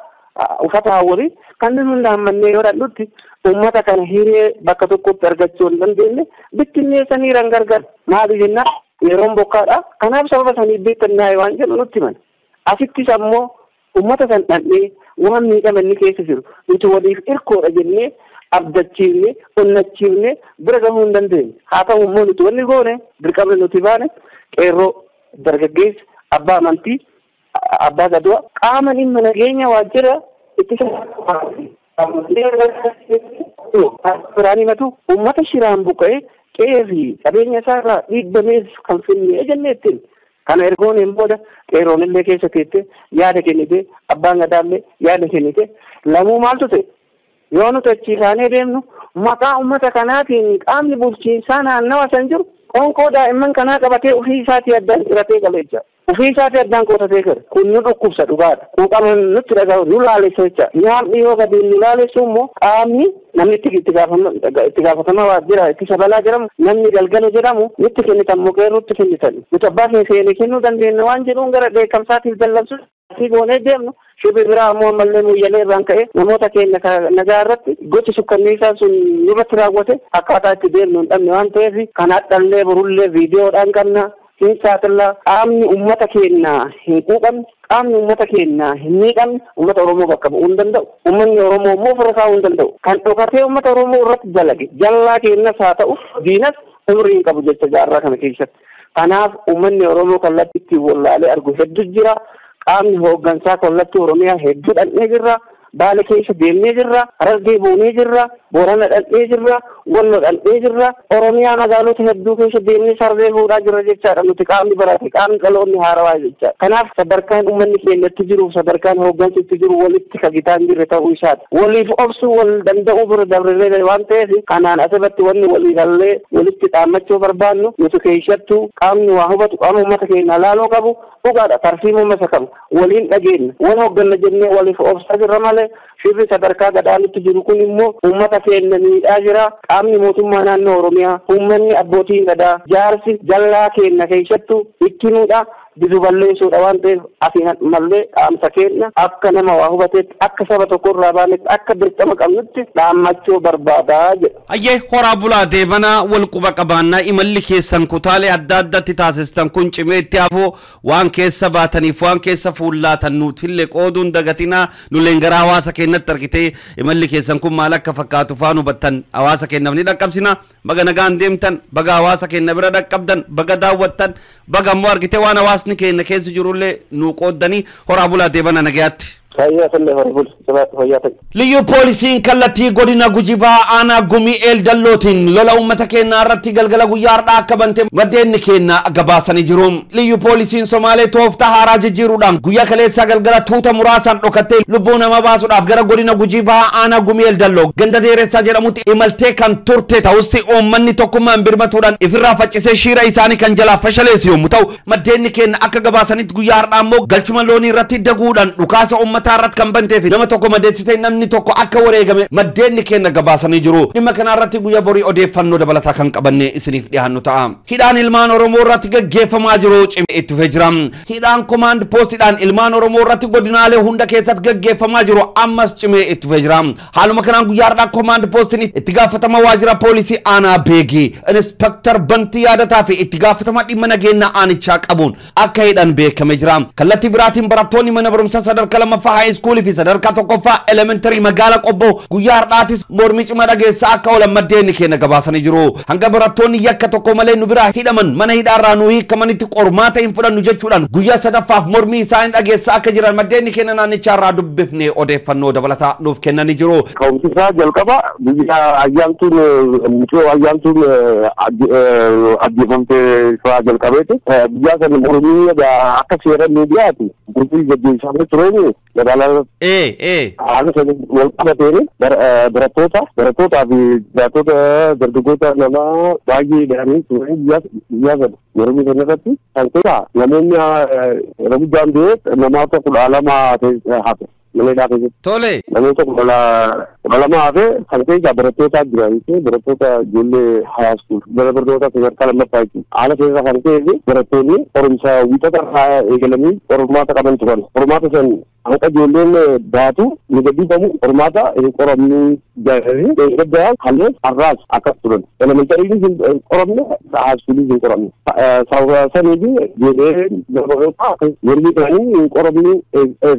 uffata hawwanii kanneen hunda hammannee yoo dhandhutti uummata kana hiree bakka tokkotti argachuu hin dandeenye bittinneessanii rangargar maali jennaan yeroon bokkaadha. Kanaaf sababa sanii beekannaa waan jedhu nutti himan. Asittis ammoo uummata san dhandhee waan miidhamanni keessa jiru nuti waliif irkoodha jennee abdachiifne onnachiifne bira gahuu hin dandeenye. Haa ta'u immoo nuti wanni goone dirqamni nuti baane qeerroo dargaggeessa abbaa amantii abbaa gadoo qaama dhimma nageenya waajjira ittisa biraan himatu uummata shiraan buqqa'ee qe'ee fi qabeenya isaarraa dhiibbameef kan finnee jennee ittiin. Kana ergoon booda qeerroon illee keessa teette yaada kennite abbaan gadaallee yaada kennite lamuu maaltu ta'e yoo nuti achiisaanee deemnu maqaa uummata kanaatiin qaamni bulchiinsaa naannawa san jiru qoonqoo daa'imman kanaa qabatee ofii isaatii addaan ciratee qaleecha. Ofii isaatii addaan qotatee kare kun nu dhukkubsa dhugaadha. Quuqama nutti dhaga'u nu laalessa jecha. Nyaanni yoo gadi nu laalessu immoo qaamni namni itti gaafatama waajjira ittisa balaa jedhamu namni galgala jedhamu nutti kennitan mukkeen nutti kennitan. Nuti abbaa keenya kennuu dandeenya waan jedhuun gara beekamsaatiif dallansu asii goonee deemnu. Shubbi biraa ammoo ammallee muyyalee irraan ka'e namoota keenya nagaa irratti gochi sukkanniisaan sun nurratti raawwate akkaataa itti deemnu hin dhabne waan ta'eef kan hadhallee borullee viidiyoodhaan qabna hin saaxillaa qaamni uummata keenya hin quuqamne qaamni uummata keenya hin miidhamne uummata Oromoo bakka bu'uu hin danda'u. Uummanni Oromoo immoo ofirra kaa'uu hin danda'u. Kan dhokatee uummata Oromoo irratti dalage jallaa keenyas haa ta'u diinas umurii hin qabu jecha jaarraa kana keessatti. Kanaaf uummanni Oromoo kallattii ittiin wallaalee argu hedduu jira. Qaamni hooggansaa kallattii Oromiyaa hedduu dhandhee jirra. Baale keessa deemnee jirra. Harargee boonee jirra. Boorana dhandhee jirra. Wallo dhandhee jirra. Oromiyaa magaalota hedduu keessa deemnee sarree fuudhaa jirra jechaadha. Nuti qaamni barate qaamni dhaloonni haarawaa jecha. Kanaaf sadarkaan uummanni keenyatti jiru sadarkaan hooggansitti jiru walitti kagitaan jirre ta'uu isaati. Waliif obsuu wal danda'uu bira dabree waan ta'eef kanaan asirratti wanni waliigallee walitti dhaammachuu barbaannu nuti keessattuu qaamni waa hubatu qaama uummata keenya laaloo qabu dhugaadha tartiibuma masa qabu waliin dhageenya wal hoogganna jennee waliif obsaa jirra malee shirri sadarkaa gadaanitti jiru kun immoo uummata keenya miidhaa jira. Qaamni mootummaa naannoo Oromiyaa uummanni abbootiin gadaa jaarsi jallaa keenya keessattuu ittinuudha. Bisu balleessuudha waan ta'eef asiin mallee dhaamsa keenya akka nama waa hubateetti akka saba tokkorraa baanetti akka dirqama qabnutti dhaammachuu barbaadaa jedha. Ayyee horaa bulaa deebanaa wal quba qabaannaa imalli keessan kutaalee adda addatti taasistan kun cimee itti hafoo waan keessa baataniif waan keessa fuullaatan nuufillee qooduun dagatinaa nulleen gara hawaasa keenyatti argitee imalli keessan kun maal akka fakkaatu faan hubattan hawaasa keenyaaf ni dhaqqabsina baga nagaan deemtan baga hawaasa keenya bira dhaqqabdan baga daawwattan baga immoo argitee waan hawaasni keenya keessa jirullee nu qooddanii horaa bulaa deebana nagayaatti. Liyyu poolisiin kallattii godina Gujibaa aanaa gumii Eeldallootiin lola uummata keenyaa irratti galgala guyyaa har'aa akka bante maddeenni keenya gabaasanii jiru. Liyyu poolisiin Somaalee tooftaa haaraa jijjiiruudhaan guyyaa kaleessaa galgala tuuta muraasaan dhokattee lubbuu nama baasuudhaaf gara godina Gujibaa aanaa gumii Eeldalloo ganda Deeressaa jedhamutti imaltee kan turte ta'us uummanni tokkummaan birmatuudhaan ifirraa faccisee shiira isaanii kan jalaa fashaleessu yommuu ta'u maddeenni keenya akka gabaasanitti guyyaa har'aa immoo galchuma loonii irratti daguudhaan dhukaasa uummataa irratti kan banteef nama tokko madeessitee namni tokko akka wareegame maddeenni keenya gabaasanii jiru. Dhimma kana irratti guyyaa borii odeeffannoo dabalataa kan qabanne isiniif dhiyaannu ta'a. Hidhaan ilmaan Oromoo irratti gaggeeffamaa jiru cimee itti fufee jira. Hidhaan komaand poostiidhaan ilmaan Oromoo irratti godinaalee hunda keessatti gaggeeffamaa jiru ammas cimee itti fufee jira. Haaluma kanaan guyyaa har'aa komaand poostiin itti gaafatama waajjira poolisii aanaa Beegii Inspektar Bantii Yaadataa fi itti gaafatama dhimma nageenya aanichaa qabuun akka hidhan beekamee jira. Kallattii biraatiin barattoonni mana barumsaa sadarkaa lammaffaa high school fi sadarkaa tokkoffaa elementary magaala Qobboo guyyaa har'aatis mormii cimaa dhageessaa akka oolan maddeenni keenya gabaasanii jiru. Hanga barattoonni yakka tokko malee nu biraa hidhaman mana hidhaarraa nu hiikamanitti qormaata hin fudhannu jechuudhaan guyyaa sadaffaaf mormii isaanii dhageessaa akka jiran maddeenni keenya naannichaarraa dubbifnee odeeffannoo dabalataa nuuf kennanii jiru. Ka'umsisaa jalqaba guyyaa ayyaantuun ajjeefamtee isaa jalqabeeti. Guyyaa sana mormii akka seera miidiyaati. Gurgurii gaggeessaa tureeni magaalaa haala sana wal qabateeni barattootaa fi dargaggoota nama baay'ee dhahanii turanii guyyaa sana mormii sana irratti kan ta'e namoonni rabuudhaan du'e namoota 12 hafe. Tole. Namoota 12 hafe kan ta'e barattootaa jiranii barattoota ijoollee high school barattoota sadarkaa lammaffaa jechuudha. Haala keessa kan ta'e barattoonni qormaata wixata eegalanii qormaata qaban turan. Qormaata san hanga ijoolleen baatu ni gabbifamu qormaata hin qoramne jaaranii eeggaddaa hallee har'aas akkas turan. Elementariin hin qoramne high schoolii hin qoramne. Saniifi ijoollee barattoota warri ta'anii hin qoramne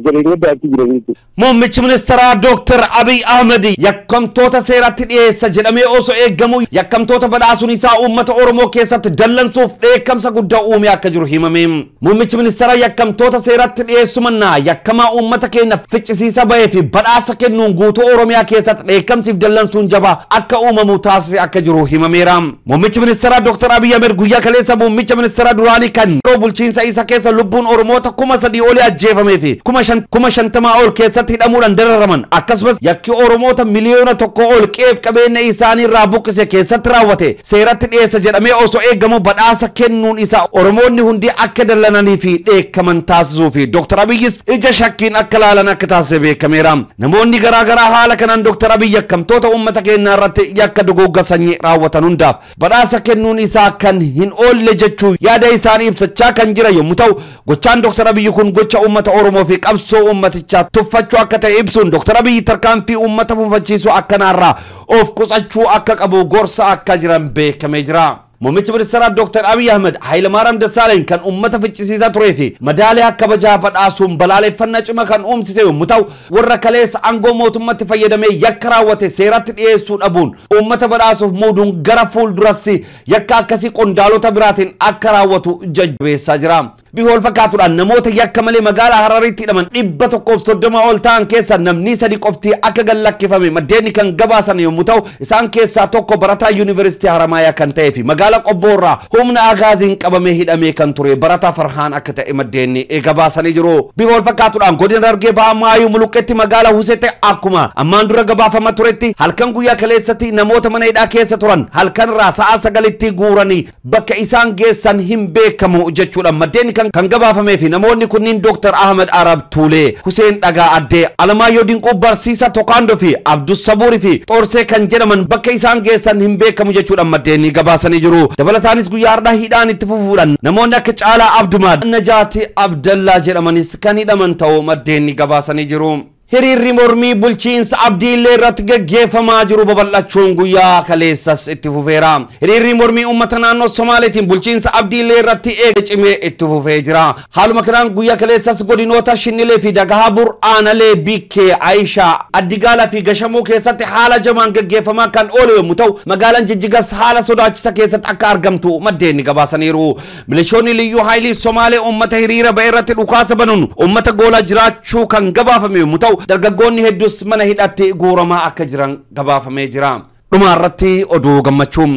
jireenya daa'imti jiranii. Muummichi ministeeraa Dr. Abiy Ahmed yakkamtoota seeratti dhiyeessa jedhamee osoo eeggamu yakkamtoota badhaasuun isaa uummata Oromoo keessatti dallansuuf dheekkamsa guddaa uumee akka jiru himame. Muummichi ministeeraa yakkamtoota seeratti dhiyeessu mannaa yakkamaa uummata keenya ficcisiisa bahee fi badhaasa kennuun guutuu Oromiyaa keessatti dheekkamsiif dallansuun jabaa akka uumamu taasise akka jiru himameera. Muummichi ministeeraa Dr. Abiy Ahmed guyyaa kaleessa muummicha ministeeraa duraanii kan bulchiinsa isa keessa lubbuun Oromoota 3,000 olii ajjeefamee fi 50,000 ol keessatti hidhamuudhaan dararaman akkasumas yakki Oromoo namoota miliyoona tokko ol qeef qabeenya isaanii irraa buqqise keessatti raawwate seeratti dhiyeessa jedhamee osoo eegamu badhaasa kennuun isaa Oromoonni hundi akka dallananii fi dheekkaman taasisuu fi Dr. Abiyyis ija shakkiin akka laalan akka taasise beekameera. Namoonni garaagaraa haala kanaan Dr. Abiy yakkamtoota uummata keenyaa irratti yakka duguugga sanyii raawwatan hundaaf badhaasa kennuun isaa kan hin oolle jechuu yaada isaanii ibsachaa kan jira yommuu ta'u gochaan Dr. Abiy kun gocha uummata Oromoo fi qabsoo uummatichaa tuffachuu akka ta'e ibsuun Dr. Abiy tarkaanfii uummata fufachiisuu akkanaarraa of qusachuu akka qabu gorsa akka jiran beekamee jira. Muummichi ministeeraa Dr. Abiy Ahmed Hayilamaariyaam Dassaaleny kan uummata ficcisiisaa turee fi madaaliyaa kabajaa badhaasuun balaaleffannaa cimaa kan uumsise yommuu ta'u warra kaleessa aangoo mootummaatti fayyadamee yakka raawwate seeratti dhiyeessuu dhabuun uummata badhaasuuf muuduun gara fuulduratti yakka akkasii qondaalota biraatiin akka raawwatu jajjabeessaa jira. Bihol fakkaatuudhaan namoota yakka malee magaalaa Hararitti hidhaman 130 ol ta'an keessa namni 3 qofti akka gallakkifame maddeen kan gabaasan yommuu ta'u isaan keessaa tokko barataa yuunivarsiitii Haramaayaa kan ta'ee fi magaalaa Qobboorraa humna agaaziin qabamee hidhamee kan ture barataa Farhaan akka ta'e maddeen gabaasanii jiru. Bihol fakkaatuudhaan godina Harargee Bahaa Maayuu Muluqqeetti magaalaa Husete akkuma ammaan dura gabaafama turetti halkan guyyaa kaleessatti namoota mana hidhaa keessa turan halkanirraa sa'a 9tti guuranii bakka isaan geessan hin beekamu jechuudha. Maddeen kan gabaafamee fi namoonni kunniin Dr. Ahmed Arab Tuulee, Hussein Dhagaa Addee, Alamaayyoo Dinquu Barsiisa Tokaandoo fi Abdus Sabuuri fi Xoorsee kan jedhaman bakka isaan geessan hin beekamu jechuudha maddeen gabaasanii jiru. Dabalataanis guyyaa har'aa hidhaan itti fufuudhaan namoonni akka Caalaa Abdumaad, Najaati Abdallaa jedhamanis kan hidhaman ta'uu maddeen gabaasanii jiru. Hiriirri mormii bulchiinsa Abdiillee irratti gaggeeffamaa jiru babal'achuun guyyaa kaleessas itti fufeera. Hiriirri mormii uummata naannoo Somaaleetiin bulchiinsa Abdiillee irratti eega cimee itti fufee jira. Haaluma kanaan guyyaa kaleessas godinoota Shinnilee fi Dagahabur, Aanalee, Bikkee, Aayishaa, Addigaalaa fi Gashamuu keessatti haala jamaan gaggeeffamaa kan oolu yommuu ta'u magaalaan Jijjigas haala sodaachisa keessatti akka argamtu maddeen gabaasaniiru. Milishoonni liyyuu haayilii Somaalee uummata hiriira ba'e irratti dhukaasa banuun uummata goolaa jiraachuu kan gabaafame yommuu ta'u dargaggoonni hedduus mana hidhatti guuramaa akka jiran gabaafamee jira. Dhumaarratti oduu gammachuu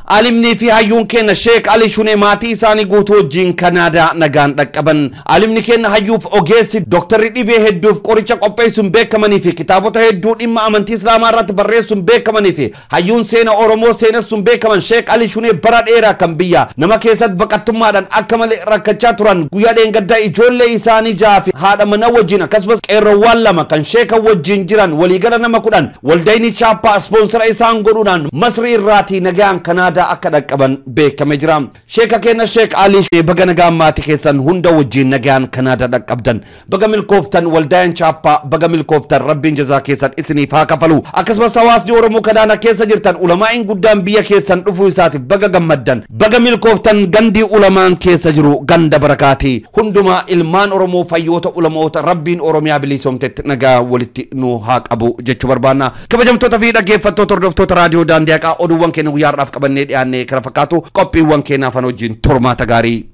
Alimni fi hayyuun keenya Sheek Ali Shunee maatii isaanii guutuu wajjin Kanaadaa nagaan dhaqqaban. Alimni keenya hayyuuf ogeessi Dr. Dhibee hedduuf qoricha qopheessuun beekamanii fi kitaabota hedduu dhimma amantii Islaamaa irratti barreessuun beekamanii fi hayyuun seena Oromoo seenessuun beekaman Sheek Ali Shunee bara dheeraa kan biyya nama keessatti baqattummaadhaan akka malee rakkachaa turan guyyaa dheengaddaa ijoollee isaanii 6 fi haadha mana wajjin akkasumas qeerroowwan 2 kan Sheeka wajjin jiran waliigala nama 10 waldayni chaappaa sponsora isaan godhuudhaan Masrii irraatii nagaan Kanaadaa akka dhaqqaban beekamee jira. Sheeka keenya Sheek Ali baga nagaan maatii keessan hunda wajjin nagaan Kanaadaa dhaqqabdan baga milkooftan waldaan chaappaa baga milkooftan rabbiin jazaa keessan isiniif haa kafalu. Akkasumas hawaasni Oromoo Kadaana keessa jirtan ulamaa'in guddaan biyya keessan dhufuu isaatiif baga gammaddan baga milkooftan gandi ulamaan keessa jiru ganda barakaati. Hundumaa ilmaan Oromoo fayyoota ulamoota rabbiin Oromiyaa bilisoomtetti nagaa walitti nu haa qabu jechuu barbaanna. Kabajamtoota fi dhaggeeffattoota hordoftoota raadiyoo Daandii Haqaa oduuwwan keenya guyyaa har'aaf qabannee dhiyaannee kana fakkaatu qophiiwwan keenyaaf wajjin turmaata gaarii.